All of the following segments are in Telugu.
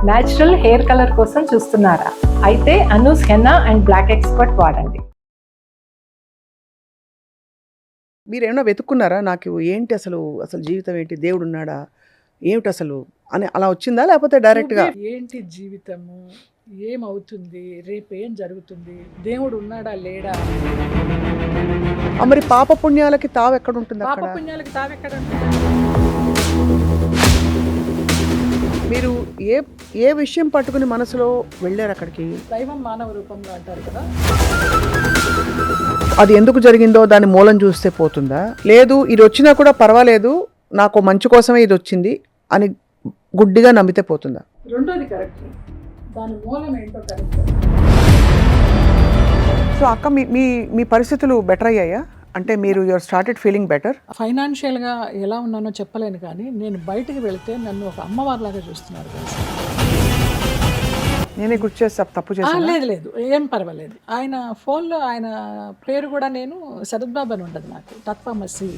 న్యాచురల్ హెయిర్ కలర్ కోసం చూస్తున్నారా? అయితే Anoos henna and black expert వాడండి. మీరేమైనా వెతుక్కున్నారా? నాకు ఏంటి అసలు జీవితం ఏంటి? దేవుడున్నాడా? ఏమిటి అసలు అని అలా వచ్చిందా? లేకపోతే డైరెక్ట్‌గా ఏంటి జీవితము, ఏమవుతుంది, రేపేం జరుగుతుంది, దేవుడు ఉన్నాడా లేడా, మరి పాప పుణ్యాలకి తావెక్కడుంటుంది పాప అక్కడ? పుణ్యాలకి తావెక్కడ మీరు ఏ విషయం పట్టుకుని మనసులో వెళ్ళారు అక్కడికి? దైవం మానవ రూపంలో అంటారు కదా. అది ఎందుకు జరిగిందో దాని మూలం చూస్తే పోతుందా? లేదు ఇది వచ్చినా కూడా పర్వాలేదు, నాకు మంచి కోసమే ఇది వచ్చింది అని గుడ్డిగా నమ్మితే పోతుందా? రెండోది కరెక్ట్, దాని మూలం ఏంటో కరెక్ట్. సో అక్క మీ పరిస్థితులు బెటర్ అయ్యాయా? అంటే మీరు యువర్ స్టార్టెడ్ ఫీలింగ్ బెటర్? ఫైనాన్షియల్గా ఎలా ఉన్నానో చెప్పలేను, కానీ నేను బయటికి వెళ్తే నన్ను ఒక అమ్మవారిలాగా చూస్తున్నారు తెలుసా. నేనే గుర్తు చేసి తప్పు చేశాను. లేదు ఏం పర్వాలేదు. ఆయన ఫోన్లో ఆయన పేరు కూడా నేను శరద్బాబు అని ఉండదు, నాకు తత్వమసి.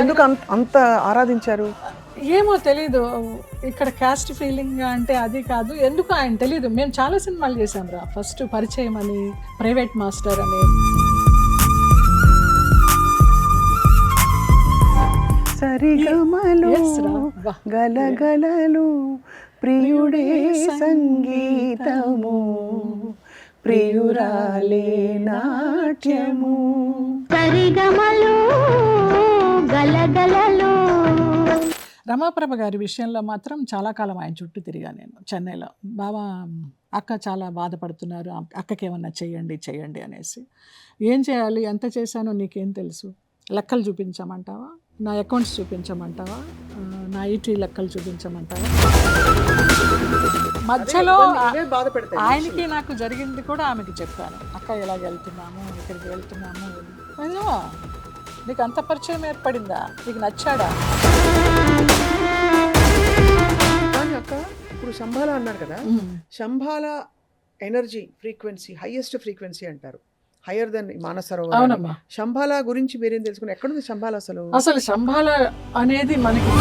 ఎందుకు అంత ఆరాధించారు? ఏమో తెలీదు, ఇక్కడ కాస్ట్ ఫీలింగ్ అంటే అది కాదు, ఎందుకు ఆయన తెలీదు. మేము చాలా సినిమాలు చేసాం రా. ఫస్ట్ పరిచయం అని, ప్రైవేట్ మాస్టర్ అని. సరిగమలు గలగలలు ప్రియుడే సంగీతము ప్రియురాలే నాట్యము. సరిగమలు గలగలలు. రమాప్రభ గారి విషయంలో మాత్రం చాలా కాలం ఆయన చుట్టూ తిరిగా నేను చెన్నైలో. బాబా అక్క చాలా బాధపడుతున్నారు, అక్కకి ఏమన్నా చెయ్యండి అనేసి. ఏం చేయాలి, ఎంత చేశానో నీకేం తెలుసు, లెక్కలు చూపించమంటావా, నా అకౌంట్స్ చూపించమంటావా, నా ఈటీ లెక్కలు చూపించమంటావా. మధ్యలో ఆయనకి నాకు జరిగింది కూడా ఆమెకి చెప్పాను. అక్క ఇలాగ వెళ్తున్నాము, ఇక్కడికి వెళ్తున్నాము. అయ్యో నీకు అంత పరిచయం ఏర్పడిందా, నీకు నచ్చాడా? అక్క ఇప్పుడు శంభాల అన్నారు కదా, Shambhala energy frequency highest frequency అంటారు, హయ్యర్ దెన్ మానసరోవర్. అవునమ్మా. శంభాల గురించి మీరేం తెలుసుకున్నారు? ఎక్కడుంది శంభాల అసలు? శంభాల అనేది మనకి.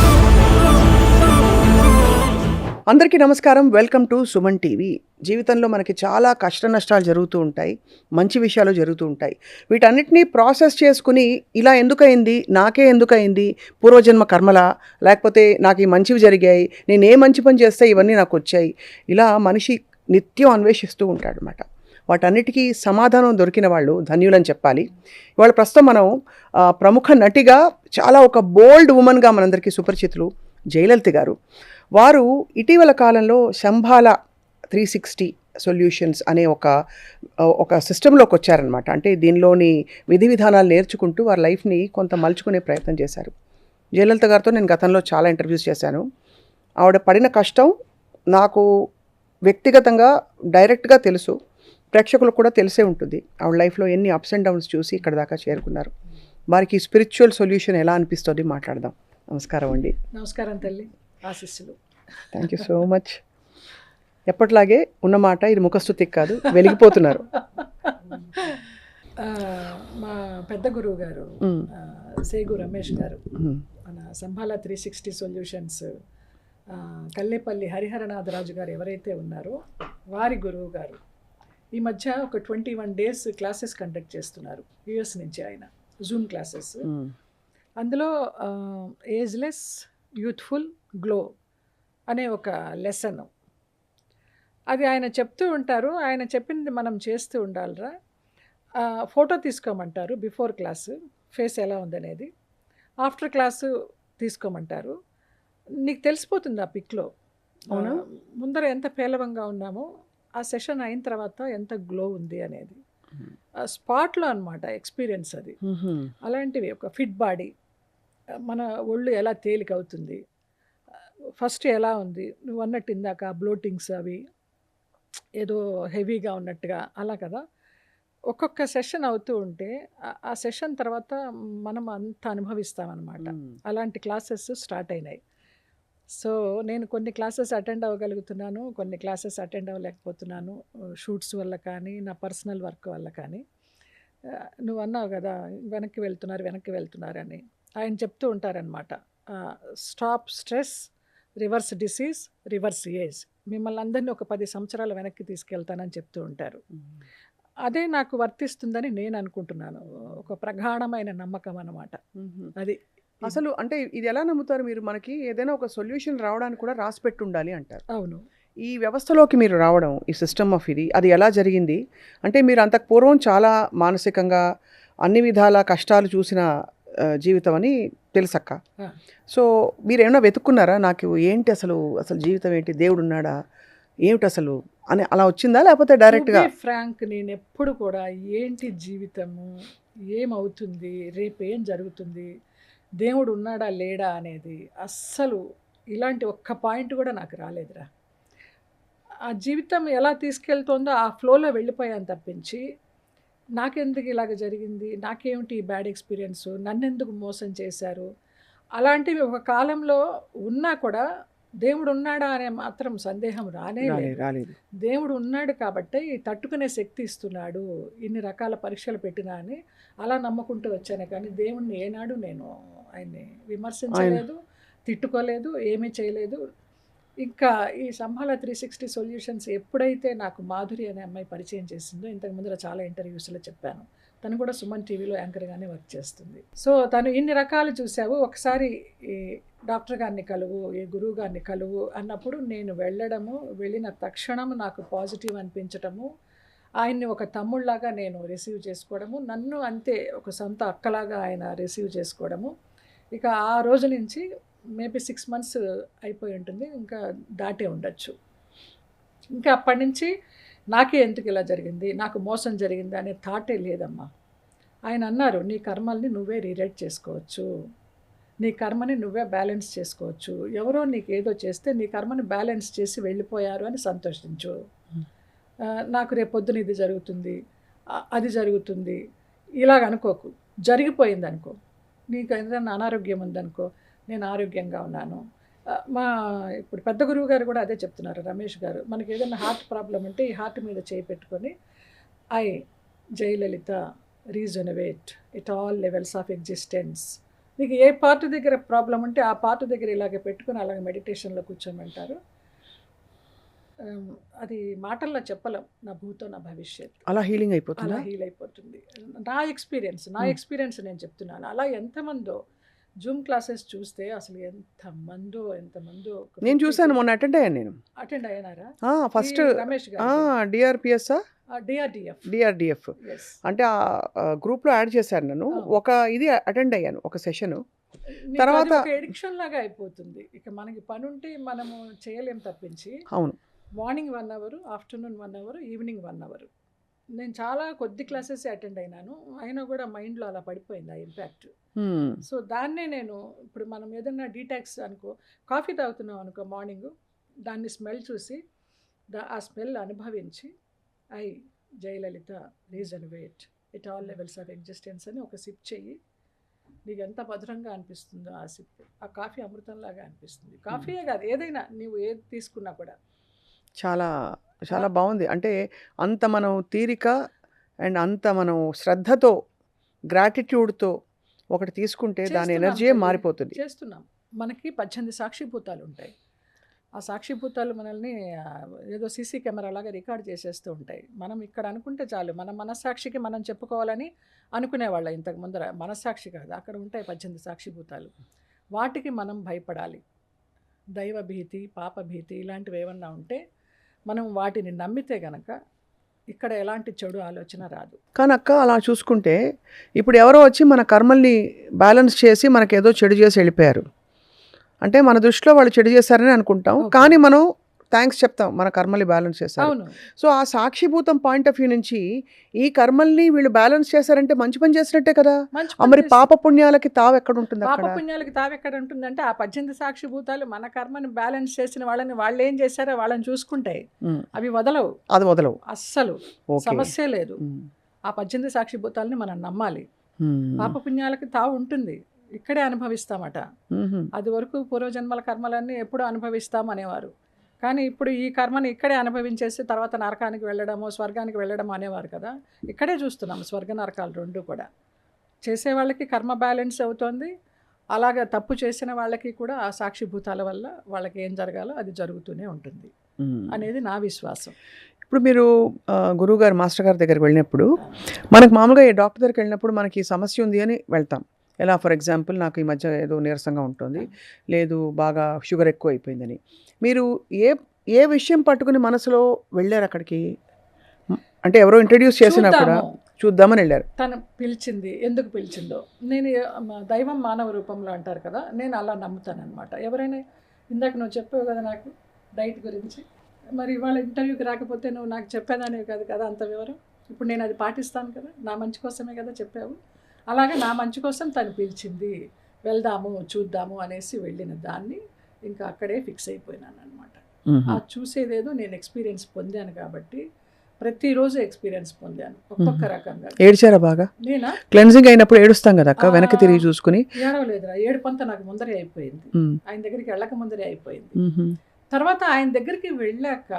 అందరికీ నమస్కారం, వెల్కమ్ టు సుమన్ టీవీ. జీవితంలో మనకి చాలా కష్ట నష్టాలు జరుగుతూ ఉంటాయి, మంచి విషయాలు జరుగుతూ ఉంటాయి. వీటన్నిటినీ ప్రాసెస్ చేసుకుని ఇలా ఎందుకయింది, నాకే ఎందుకయింది, పూర్వజన్మ కర్మలా, లేకపోతే నాకు ఈ మంచివి జరిగాయి, నేను ఏ మంచి పని చేస్తే ఇవన్నీ నాకు వచ్చాయి, ఇలా మనిషి నిత్యం అన్వేషిస్తూ ఉంటాడు అన్నమాట. వాటన్నిటికీ సమాధానం దొరికిన వాళ్ళు ధన్యులని చెప్పాలి. ఇవాళ ప్రస్తుతం మనం ప్రముఖ నటిగా చాలా ఒక బోల్డ్ ఉమెన్గా మనందరికీ సుపరిచితులు జయలలిత గారు. వారు ఇటీవల కాలంలో శంభాల 360 సొల్యూషన్స్ అనే ఒక సిస్టంలోకి వచ్చారనమాట. అంటే దీనిలోని విధి విధానాలు నేర్చుకుంటూ వారి లైఫ్ని కొంత మలుచుకునే ప్రయత్నం చేశారు. జయలలిత గారితో నేను గతంలో చాలా ఇంటర్వ్యూస్ చేశాను. ఆవిడ పడిన కష్టం నాకు వ్యక్తిగతంగా డైరెక్ట్గా తెలుసు, ప్రేక్షకులకు కూడా తెలిసే ఉంటుంది. ఆవిడ లైఫ్లో ఎన్ని అప్స్ అండ్ డౌన్స్ చూసి ఇక్కడ దాకా చేరుకున్నారు. వారికి స్పిరిచువల్ సొల్యూషన్ ఎలా అనిపిస్తుంది మాట్లాడదాం. నమస్కారం అండి. నమస్కారం తల్లి, ఆశీస్సులు. Thank you so much. ఎప్పటిలాగే ఉన్నమాట, ఇది ముఖస్తుతి కాదు, వెలిగిపోతున్నారు. మా పెద్ద గురువు గారు సేగు రమేష్ గారు మన శంభాల 360 సొల్యూషన్స్ కల్లేపల్లి హరిహరనాథరాజు గారు ఎవరైతే ఉన్నారో వారి గురువు గారు ఈ మధ్య ఒక 21 days క్లాసెస్ కండక్ట్ చేస్తున్నారు యుఎస్ నుంచి. ఆయన జూమ్ క్లాసెస్. అందులో ఏజ్లెస్ యూత్ఫుల్ గ్లో అనే ఒక లెసన్ అది ఆయన చెప్తూ ఉంటారు. ఆయన చెప్పింది మనం చేస్తూ ఉండాలిరా. ఫోటో తీసుకోమంటారు బిఫోర్ క్లాసు, ఫేస్ ఎలా ఉందనేది. ఆఫ్టర్ క్లాసు తీసుకోమంటారు. నీకు తెలిసిపోతుంది ఆ పిక్లో ముందర ఎంత పేలవంగా ఉన్నామో, ఆ సెషన్ అయిన తర్వాత ఎంత గ్లో ఉంది అనేది స్పాట్లో అనమాట ఎక్స్పీరియన్స్ అది. అలాంటివి ఒక ఫిట్ బాడీ, మన ఒళ్ళు ఎలా తేలిక అవుతుంది, ఫస్ట్ ఎలా ఉంది నువ్వు అన్నట్టు ఇందాక బ్లోటింగ్స్ అవి ఏదో హెవీగా ఉన్నట్టుగా అలా కదా. ఒక్కొక్క సెషన్ అవుతూ ఉంటే ఆ సెషన్ తర్వాత మనం అంత అనుభవిస్తామన్నమాట. అలాంటి క్లాసెస్ స్టార్ట్ అయినాయి. సో నేను కొన్ని క్లాసెస్ అటెండ్ అవ్వగలుగుతున్నాను, కొన్ని క్లాసెస్ అటెండ్ అవ్వలేకపోతున్నాను, షూట్స్ వల్ల కానీ నా పర్సనల్ వర్క్ వల్ల కానీ. నువ్వు అన్నావు కదా వెనక్కి వెళ్తున్నారు అని. ఆయన చెప్తూ ఉంటారనమాట, stop stress, reverse disease, reverse age. మిమ్మల్ని అందరినీ ఒక 10 సంవత్సరాల వెనక్కి తీసుకెళ్తానని చెప్తూ ఉంటారు. అదే నాకు వర్తిస్తుందని నేను అనుకుంటున్నాను. ఒక ప్రగాఢమైన నమ్మకం అన్నమాట అది. అసలు అంటే ఇది ఎలా నమ్ముతారు మీరు? మనకి ఏదైనా ఒక సొల్యూషన్ రావడానికి కూడా రాసి పెట్టి ఉండాలి అంటారు. అవును. ఈ వ్యవస్థలోకి మీరు రావడం, ఈ సిస్టమ్ ఆఫ్ ఇది, అది ఎలా జరిగింది? అంటే మీరు అంతకు పూర్వం చాలా మానసికంగా అన్ని విధాల కష్టాలు చూసిన జీవితం అని తెలుసక్క. ఆ. సో మీరు ఏమైనా వెతుక్కున్నారా? నాకు ఏంటి అసలు జీవితం ఏంటి, దేవుడు ఉన్నాడా, ఏమిటి అసలు అని అలా వచ్చిందా, లేకపోతే డైరెక్ట్గా? ఫ్రాంక్, నేను ఎప్పుడు కూడా ఏంటి జీవితము, ఏమవుతుంది, రేపు ఏం జరుగుతుంది, దేవుడు ఉన్నాడా లేడా అనేది అస్సలు ఇలాంటి ఒక్క పాయింట్ కూడా నాకు రాలేదురా. ఆ జీవితం ఎలా తీసుకెళ్తుందో ఆ ఫ్లోలో వెళ్ళిపోయాను తప్పించి, నాకెందుకు ఇలాగ జరిగింది, నాకేమిటి ఈ బ్యాడ్ ఎక్స్పీరియన్స్, నన్నెందుకు మోసం చేశారు, అలాంటివి ఒక కాలంలో ఉన్నా కూడా దేవుడు ఉన్నాడా అనే మాత్రం సందేహం రాలేదు. దేవుడు ఉన్నాడు కాబట్టి తట్టుకునే శక్తి ఇస్తున్నాడు, ఇన్ని రకాల పరీక్షలు పెట్టినా అని అలా నమ్ముకుంటూ వచ్చాను. కానీ దేవుణ్ణి ఏనాడు నేను ఆయన్ని విమర్శించలేదు, తిట్టుకోలేదు, ఏమీ చేయలేదు. ఇంకా ఈ సంభాల 360 సొల్యూషన్స్ ఎప్పుడైతే నాకు మాధురి అనే అమ్మాయి పరిచయం చేసిందో, ఇంతకు ముందర చాలా ఇంటర్వ్యూస్లో చెప్పాను, తను కూడా సుమన్ టీవీలో యాంకర్గానే వర్క్ చేస్తుంది. సో తను ఇన్ని రకాలు చూసావు, ఒకసారి ఈ డాక్టర్ గారిని కలువు, ఈ గురువు గారిని కలువు అన్నప్పుడు నేను వెళ్ళిన తక్షణం నాకు పాజిటివ్ అనిపించటము, ఆయన్ని ఒక తమ్ముళ్లాగా నేను రిసీవ్ చేసుకోవడము, నన్ను అంతే ఒక సొంత అక్కలాగా ఆయన రిసీవ్ చేసుకోవడము. ఇక ఆ రోజు నుంచి మేబీ 6 months అయిపోయి ఉంటుంది, ఇంకా దాటే ఉండొచ్చు. ఇంకా అప్పటి నుంచి నాకే ఎందుకు ఇలా జరిగింది, నాకు మోసం జరిగింది అనే థాటే లేదమ్మా. ఆయన అన్నారు, నీ కర్మల్ని నువ్వే రీరైట్ చేసుకోవచ్చు, నీ కర్మని నువ్వే బ్యాలెన్స్ చేసుకోవచ్చు, ఎవరో నీకు ఏదో చేస్తే నీ కర్మని బ్యాలెన్స్ చేసి వెళ్ళిపోయారు అని సంతోషించు. నాకు రేపొద్దున ఇది జరుగుతుంది, అది జరుగుతుంది ఇలాగ అనుకోకు, జరిగిపోయింది అనుకో. నీకు ఏదైనా అనారోగ్యం ఉందనుకో, నేను ఆరోగ్యంగా ఉన్నాను. ఇప్పుడు పెద్ద గురువు గారు కూడా అదే చెప్తున్నారు, రమేష్ గారు, మనకి ఏదైనా హార్ట్ ప్రాబ్లం ఉంటే ఈ హార్ట్ మీద చేయి పెట్టుకొని ఐ జయలలిత rejuvenate it all levels of existence. నీకు ఏ పార్ట్ దగ్గర ప్రాబ్లం ఉంటే ఆ పార్ట్ దగ్గర ఇలాగే పెట్టుకుని అలాగే మెడిటేషన్లో కూర్చోమంటారు. అది మాటల్లో చెప్పలేం, నా భూతో నా భవిష్యత్. అలా హీలింగ్ అయిపోతుంది, అలా హీల్ అయిపోతుంది. నా ఎక్స్పీరియన్స్ నేను చెప్తున్నాను. అలా ఎంతమందో జూమ్ క్లాసెస్ చూస్తే అసలు ఎంతమందో. నేను చూసాను, మొన్న అటెండ్ అయ్యానారా? First Ramesh DRPS DRDF Yes. అంటే ఆ గ్రూప్లో యాడ్ చేశారు నన్ను. ఒక ఇది అటెండ్ అయ్యాను, ఒక సెషన్. నీకు తర్వాత అది ఒక ఎడిక్షన్ లాగా అయిపోతుంది. ఇక మనకి పని ఉంటే మనము చేయలేం తప్పించి, అవును, morning 1 hour, afternoon 1 hour, evening 1 hour. నేను చాలా కొద్ది క్లాసెస్ అటెండ్ అయినాను, అయినా కూడా మైండ్లో అలా పడిపోయింది ఆ ఇంపాక్ట్. సో దాన్నే నేను ఇప్పుడు మనం ఏదన్నా డీటాక్స్ అనుకో, కాఫీ తాగుతున్నాం అనుకో మార్నింగ్, దాన్ని స్మెల్ చూసి ఆ స్మెల్ అనుభవించి ఐ జయలలిత rejuvenate it all levels of existence అని ఒక సిప్ చెయ్యి. నీకు ఎంత మధురంగా అనిపిస్తుందో ఆ సిప్, ఆ కాఫీ అమృతంలాగా అనిపిస్తుంది. కాఫీయే కాదు, ఏదైనా నీవు ఏది తీసుకున్నా కూడా చాలా చాలా బాగుంది. అంటే అంత మనం తీరిక అండ్ అంత మనం శ్రద్ధతో, గ్రాటిట్యూడ్తో ఒకటి తీసుకుంటే దాని చేస్తున్నాం ఎనర్జీయే తల్లి, మారిపోతుంది. చేస్తున్నాం. మనకి 18 సాక్షిభూతాలు ఉంటాయి. ఆ సాక్షిభూతాలు మనల్ని ఏదో సీసీ కెమెరా లాగా రికార్డ్ చేసేస్తూ ఉంటాయి. మనం ఇక్కడ అనుకుంటే చాలు, మన మనస్సాక్షికి మనం చెప్పుకోవాలని అనుకునేవాళ్ళ ఇంతకు ముందర. మనస్సాక్షి కాదు, అక్కడ ఉంటాయి 18 సాక్షిభూతాలు. వాటికి మనం భయపడాలి. దైవభీతి, పాపభీతి ఇలాంటివి ఏమన్నా ఉంటే మనం వాటిని నమ్మితే గనక ఇక్కడ ఎలాంటి చెడు ఆలోచన రాదు. కానీ అక్క అలా చూసుకుంటే ఇప్పుడు ఎవరో వచ్చి మన కర్మల్ని బ్యాలెన్స్ చేసి మనకేదో చెడు చేసి వెళ్ళిపోయారు అంటే మన దృష్టిలో వాళ్ళు చెడు చేశారని అనుకుంటాం. కానీ మనం థ్యాంక్స్ చెప్తాం, మన కర్మల్ని బ్యాలెన్స్ చేశారు. అవును. సో ఆ సాక్షిభూతం పాయింట్ ఆఫ్ వ్యూ నుంచి ఈ కర్మల్ని వీళ్ళు బ్యాలెన్స్ చేశారంటే మంచి పని చేసినట్టే కదా. మరి పాప పుణ్యాలకి తావు ఎక్కడ ఉంటుంది? పాప పుణ్యాలకి తావు ఎక్కడ ఉంటుందంటే ఆ 18 సాక్షిభూతాలు మన కర్మని బ్యాలెన్స్ చేసిన వాళ్ళని వాళ్ళు ఏం చేశారో వాళ్ళని చూసుకుంటాయి, అవి వదలవు. అది వదలవు అస్సలు, సమస్య లేదు. ఆ 18 సాక్షిభూతాలని మనం నమ్మాలి. పాప పుణ్యాలకి తావు ఉంటుంది, ఇక్కడే అనుభవిస్తామట. అది వరకు పూర్వజన్మల కర్మలన్నీ ఎప్పుడూ అనుభవిస్తాం అనేవారు. కానీ ఇప్పుడు ఈ కర్మని ఇక్కడే అనుభవించేసి తర్వాత నరకానికి వెళ్ళడము, స్వర్గానికి వెళ్ళడము అనేవారు కదా. ఇక్కడే చూస్తున్నాము స్వర్గ నరకాలు రెండు కూడా. చేసేవాళ్ళకి కర్మ బ్యాలెన్స్ అవుతోంది, అలాగా తప్పు చేసిన వాళ్ళకి కూడా ఆ సాక్షిభూతాల వల్ల వాళ్ళకి ఏం జరగాలో అది జరుగుతూనే ఉంటుంది అనేది నా విశ్వాసం. ఇప్పుడు మీరు గురువుగారు మాస్టర్ గారి దగ్గరికి వెళ్ళినప్పుడు మనకు మామూలుగా ఈ డాక్టర్ దగ్గరికి వెళ్ళినప్పుడు మనకి ఈ సమస్య ఉంది అని వెళ్తాం. ఎలా ఫర్ ఎగ్జాంపుల్ నాకు ఈ మధ్య ఏదో నీరసంగా ఉంటుంది, లేదు బాగా షుగర్ ఎక్కువ అయిపోయిందని. మీరు ఏ విషయం పట్టుకుని మనసులో వెళ్ళారు అక్కడికి? అంటే ఎవరో ఇంట్రడ్యూస్ చేసినప్పుడు చూద్దామని వెళ్ళారు. తను పిలిచింది, ఎందుకు పిలిచిందో. నేను దైవం మానవ రూపంలో అంటారు కదా, నేను అలా నమ్ముతానమాట. ఎవరైనా ఇందాక నువ్వు చెప్పావు కదా నాకు డైట్ గురించి, మరి ఇవాళ ఇంటర్వ్యూకి రాకపోతే నువ్వు నాకు చెప్పేదానివి కాదు కదా అంత వివరం. ఇప్పుడు నేను అది పాటిస్తాను కదా, నా మంచి కోసమే కదా చెప్పావు. అలాగే నా మంచి కోసం తను పిలిచింది, వెళ్దాము చూద్దాము అనేసి వెళ్ళిన దాన్ని ఇంకా అక్కడే ఫిక్స్ అయిపోయినాను అనమాట. ఆ చూసేదేదో నేను ఎక్స్పీరియన్స్ పొందాను కాబట్టి ప్రతిరోజు ఎక్స్పీరియన్స్ పొందాను ఒక్కొక్క రకంగా. ఏడ్చారా బాగా? నేనా? క్లెన్జింగ్ అయినప్పుడు ఏడుస్తాం కదా అక్క, వెనక్కి తిరిగి చూసుకుని. ఏడవలేదురా, ఏడుపంతా నాకు ముందరే అయిపోయింది, ఆయన దగ్గరికి వెళ్ళక ముందరే అయిపోయింది. తర్వాత ఆయన దగ్గరికి వెళ్ళాక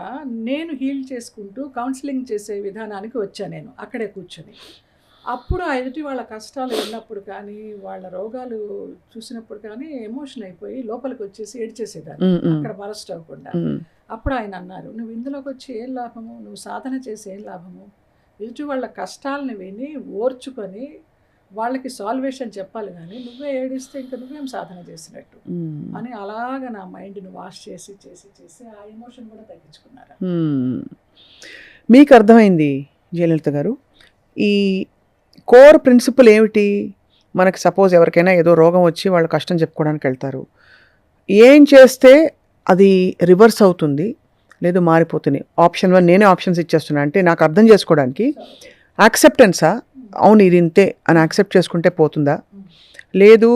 నేను హీల్ చేసుకుంటూ కౌన్సిలింగ్ చేసే విధానానికి వచ్చాను నేను అక్కడే కూర్చొని. అప్పుడు ఆ ఎదుటి వాళ్ళ కష్టాలు విన్నప్పుడు కానీ వాళ్ళ రోగాలు చూసినప్పుడు కానీ ఎమోషన్ అయిపోయి లోపలికి వచ్చేసి ఏడ్చేసేదాన్ని అక్కడ బరస్ట్ అవ్వకుండా. అప్పుడు ఆయన అన్నారు, నువ్వు ఇందులోకి వచ్చి ఏం లాభము, నువ్వు సాధన చేసి ఏం లాభము, ఎదుటి వాళ్ళ కష్టాలను విని ఓర్చుకొని వాళ్ళకి సాల్వేషన్ చెప్పాలి, కానీ నువ్వే ఏడిస్తే ఇంకా నువ్వేం సాధన చేసినట్టు అని అలాగ నా మైండ్ని వాష్ చేసి చేసి చేసి ఆ ఎమోషన్ కూడా తగ్గించుకున్నారు. మీకు అర్థమైంది జయలలిత గారు, ఈ కోర్ ప్రిన్సిపల్ ఏమిటి? మనకి సపోజ్ ఎవరికైనా ఏదో రోగం వచ్చి వాళ్ళు కష్టం చెప్పుకోవడానికి వెళ్తారు, ఏం చేస్తే అది రివర్స్ అవుతుంది లేదు మారిపోతుంది? ఆప్షన్ 1 నేనే ఆప్షన్స్ ఇచ్చేస్తున్నా, అంటే నాకు అర్థం చేసుకోవడానికి యాక్సెప్టెన్సా? అవును ఇది ఇంతే అని యాక్సెప్ట్ చేసుకుంటే పోతుందా, లేదు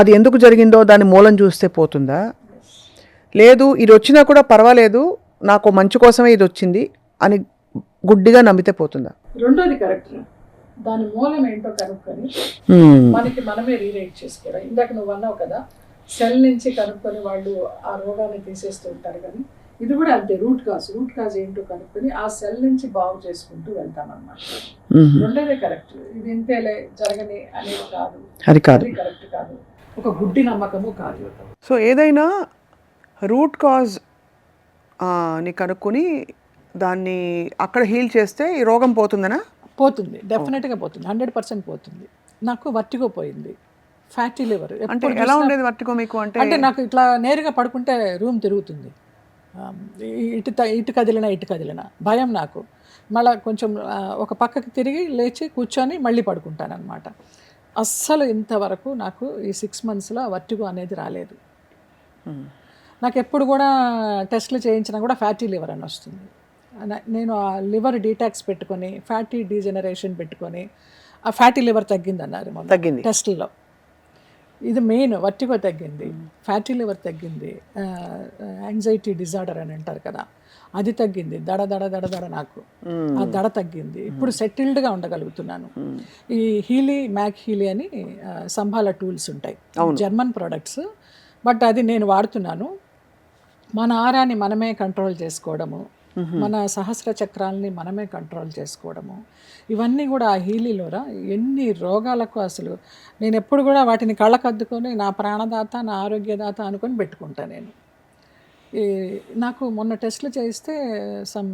అది ఎందుకు జరిగిందో దాని మూలం చూస్తే పోతుందా, లేదు ఇది వచ్చినా కూడా పర్వాలేదు నాకు మంచి కోసమే ఇది వచ్చింది అని గుడ్డిగా నమ్మితే పోతుందా? రెండోది కరెక్ట్. దాని మూలం ఏంటో కనుక్కొని మనకి మనమే రీరైట్ చేసుకోవడం. ఇందాక నువ్వు అన్నావు కదా, సెల్ నుంచి కనుక్కొని వాళ్ళు ఆ రోగాన్ని తీసేస్తూ ఉంటారు, కానీ ఇది కూడా అంతే. రూట్ కాజ్ ఏంటో కనుక్కొని ఆ సెల్ నుంచి బాగు చేసుకుంటూ వెళ్తామన్నమాట. రెండోదే కరెక్ట్. ఇది ఇంతేలే జరగని అనేది కాదు, అది కరెక్ట్ కాదు, ఒక గుడ్డి నమ్మకము కాదు. సో ఏదైనా రూట్ కాజ్ ని కనుక్కొని దాన్ని అక్కడ హీల్ చేస్తే ఈ రోగం పోతుందనా? పోతుంది, డెఫినెట్గా పోతుంది, 100% పోతుంది. నాకు వర్టిగో పోయింది, ఫ్యాటీ లివర్. అంటే ఎలా ఉండేది వర్టిగో మీకు? అంటే నాకు ఇట్లా నేరుగా పడుకుంటే రూమ్ తిరుగుతుంది, ఇటు కదిలినా భయం నాకు. మళ్ళీ కొంచెం ఒక పక్కకి తిరిగి లేచి కూర్చొని మళ్ళీ పడుకుంటాను అనమాట. అస్సలు ఇంతవరకు నాకు ఈ 6 monthsలో వర్టిగో అనేది రాలేదు. నాకు ఎప్పుడు కూడా టెస్ట్లు చేయించినా కూడా ఫ్యాటీ లివర్ అని వస్తుంది. నేను ఆ లివర్ డీటాక్స్ పెట్టుకొని ఫ్యాటీ డీజెనరేషన్ పెట్టుకొని ఆ ఫ్యాటీ లివర్ తగ్గిందన్నారు తగ్గింది టెస్ట్లో. ఇది మెయిన్, వర్టిగో తగ్గింది, ఫ్యాటీ లివర్ తగ్గింది, యాంగ్జైటీ డిజార్డర్ అని అంటారు కదా అది తగ్గింది, దడ నాకు ఆ దడ తగ్గింది. ఇప్పుడు సెటిల్డ్గా ఉండగలుగుతున్నాను. ఈ మ్యాక్ హీలీ అని సంభాల టూల్స్ ఉంటాయి, జర్మన్ ప్రోడక్ట్స్, బట్ అది నేను వాడుతున్నాను. మన ఆరాన్ని మనమే కంట్రోల్ చేసుకోవడము, మన సహస్ర చక్రాలని మనమే కంట్రోల్ చేసుకోవడము, ఇవన్నీ కూడా ఆ హీలీలోరా ఎన్ని రోగాలకు అసలు నేను ఎప్పుడు కూడా వాటిని కళ్ళకద్దుకొని నా ప్రాణదాత నా ఆరోగ్యదాత అనుకొని పెట్టుకుంటాను నేను. నాకు మొన్న టెస్ట్లు చేయిస్తే సమ్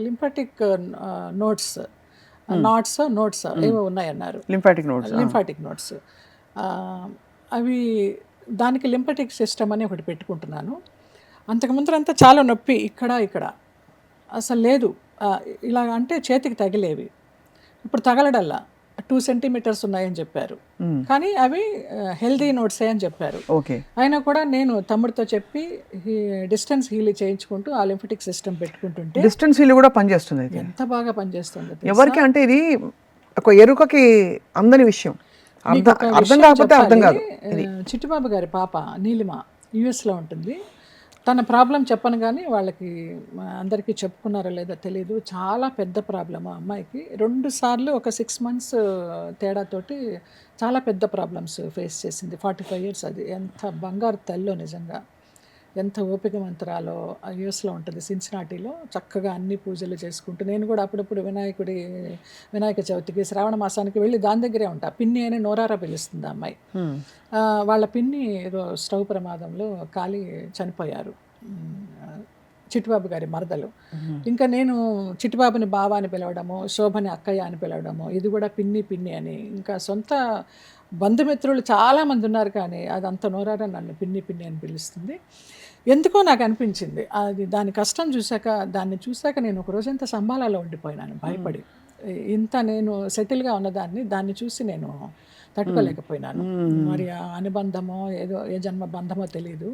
లింఫాటిక్ నోట్స్ ఏవో ఉన్నాయన్నారు. లింఫాటిక్ నోట్స్ అవి, దానికి లింఫాటిక్ సిస్టమ్ అని ఒకటి పెట్టుకుంటున్నాను. అంతకుముందు అంతా చాలా నొప్పి ఇక్కడ అసలు లేదు. ఇలా అంటే చేతికి తగిలేవి, ఇప్పుడు తగలడల్లా 2 centimeters ఉన్నాయని చెప్పారు, కానీ అవి హెల్దీ నోట్సే అని చెప్పారు. అయినా కూడా నేను తమ్ముడితో చెప్పి డిస్టెన్స్ హీల్ చేయించుకుంటూ ఆ లింఫాటిక్ సిస్టమ్ పెట్టుకుంటుంటే డిస్టెన్స్ హీల్ కూడా పనిచేస్తుంది. ఎంత బాగా పనిచేస్తుంది ఎవరికి అంటే ఇది ఒక ఎరుకకి అందని విషయం, అర్థం కాకపోతే అర్థం కాదు. చిట్టిబాబు గారి పాప నీలిమ యుఎస్లో ఉంటుంది. తన ప్రాబ్లం చెప్పను కానీ వాళ్ళకి అందరికీ చెప్పుకున్నారో లేదో తెలియదు, చాలా పెద్ద ప్రాబ్లమ్ ఆ అమ్మాయికి. 2 సార్లు ఒక 6 months తేడాతోటి చాలా పెద్ద ప్రాబ్లమ్స్ ఫేస్ చేసింది. 45 years, అది ఎంత బంగారు తల్లో నిజంగా. ఎంత ఓపికవంతరాలో యుఎస్లో ఉంటుంది, సిన్సినాటీలో చక్కగా అన్ని పూజలు చేసుకుంటూ. నేను కూడా అప్పుడప్పుడు వినాయక చవితికి శ్రావణ మాసానికి వెళ్ళి దాని దగ్గరే ఉంటా. పిన్ని అని నోరారా పిలుస్తుంది ఆ అమ్మాయి. వాళ్ళ పిన్ని ఏదో స్టవ్ ప్రమాదంలో కాలి చనిపోయారు, చిట్టిబాబు గారి మరదలు. ఇంకా నేను చిట్టిబాబుని బావ అని పిలవడము, శోభని అక్కయ్య అని పిలవడము, ఇది కూడా పిన్ని పిన్ని అని. ఇంకా సొంత బంధుమిత్రులు చాలామంది ఉన్నారు, కానీ అదంత నోరారా నన్ను పిన్ని పిన్ని అని పిలుస్తుంది. ఎందుకో నాకు అనిపించింది అది, దాని కష్టం చూశాక, దాన్ని చూశాక నేను ఒక రోజంతా సంబాలాలో ఉండిపోయినాను భయపడి. ఇంత నేను సెటిల్గా ఉన్నదాన్ని దాన్ని చూసి నేను తట్టుకోలేకపోయినాను. మరి ఆ అనుబంధమో ఏదో ఏ జన్మ బంధమో తెలియదు.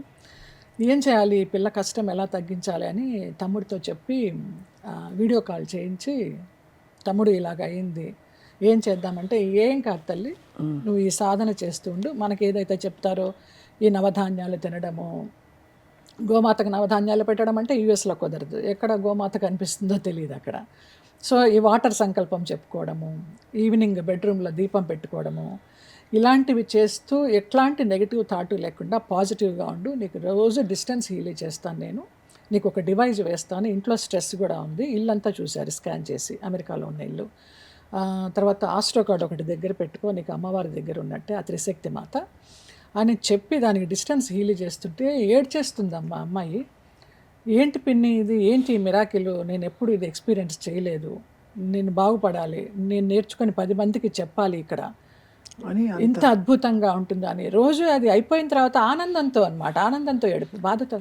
ఏం చేయాలి, ఈ పిల్ల కష్టం ఎలా తగ్గించాలి అని తమ్ముడితో చెప్పి వీడియో కాల్ చేయించి, తమ్ముడు ఇలాగ అయింది, ఏం చేద్దామంటే, ఏం కాదు తల్లి, నువ్వు ఈ సాధన చేస్తూ ఉండు, మనకి ఏదైతే చెప్తారో ఈ నవధాన్యాలు తినడము, గోమాతకు నవధాన్యాలు పెట్టడం అంటే యూఎస్లో కుదరదు, ఎక్కడ గోమాత కనిపిస్తుందో తెలియదు అక్కడ. సో ఈ వాటర్ సంకల్పం చెప్పుకోవడము, ఈవినింగ్ బెడ్రూమ్లో దీపం పెట్టుకోవడము, ఇలాంటివి చేస్తూ ఎట్లాంటి నెగిటివ్ థాట్ లేకుండా పాజిటివ్గా ఉండు, నీకు రోజు డిస్టెన్స్ హీల్ చేస్తాను, నేను నీకు ఒక డివైజ్ వేస్తాను, ఇంట్లో స్ట్రెస్ కూడా ఉంది, ఇల్లంతా చూశారు స్కాన్ చేసి, అమెరికాలో ఉన్న ఇల్లు. తర్వాత ఆస్ట్రో కార్డ్ ఒకటి దగ్గర పెట్టుకో, నీకు అమ్మవారి దగ్గర ఉన్నట్టే ఆ త్రిశక్తి మాత అని చెప్పి దానికి డిస్టెన్స్ హీల్ చేస్తుంటే ఏడ్చేస్తుందమ్మా అమ్మాయి. ఏంటి పిన్ని ఇది, ఏంటి మిరాకిల్, నేను ఎప్పుడు ఇది ఎక్స్పీరియన్స్ చేయలేదు, నేను బాగుపడాలి, నేను నేర్చుకొని 10 మందికి చెప్పాలి ఇక్కడ, ఇంత అద్భుతంగా ఉంటుందా అని. రోజు అది అయిపోయిన తర్వాత ఆనందంతో అన్నమాట, ఆనందంతో ఏడుపు, బాధతో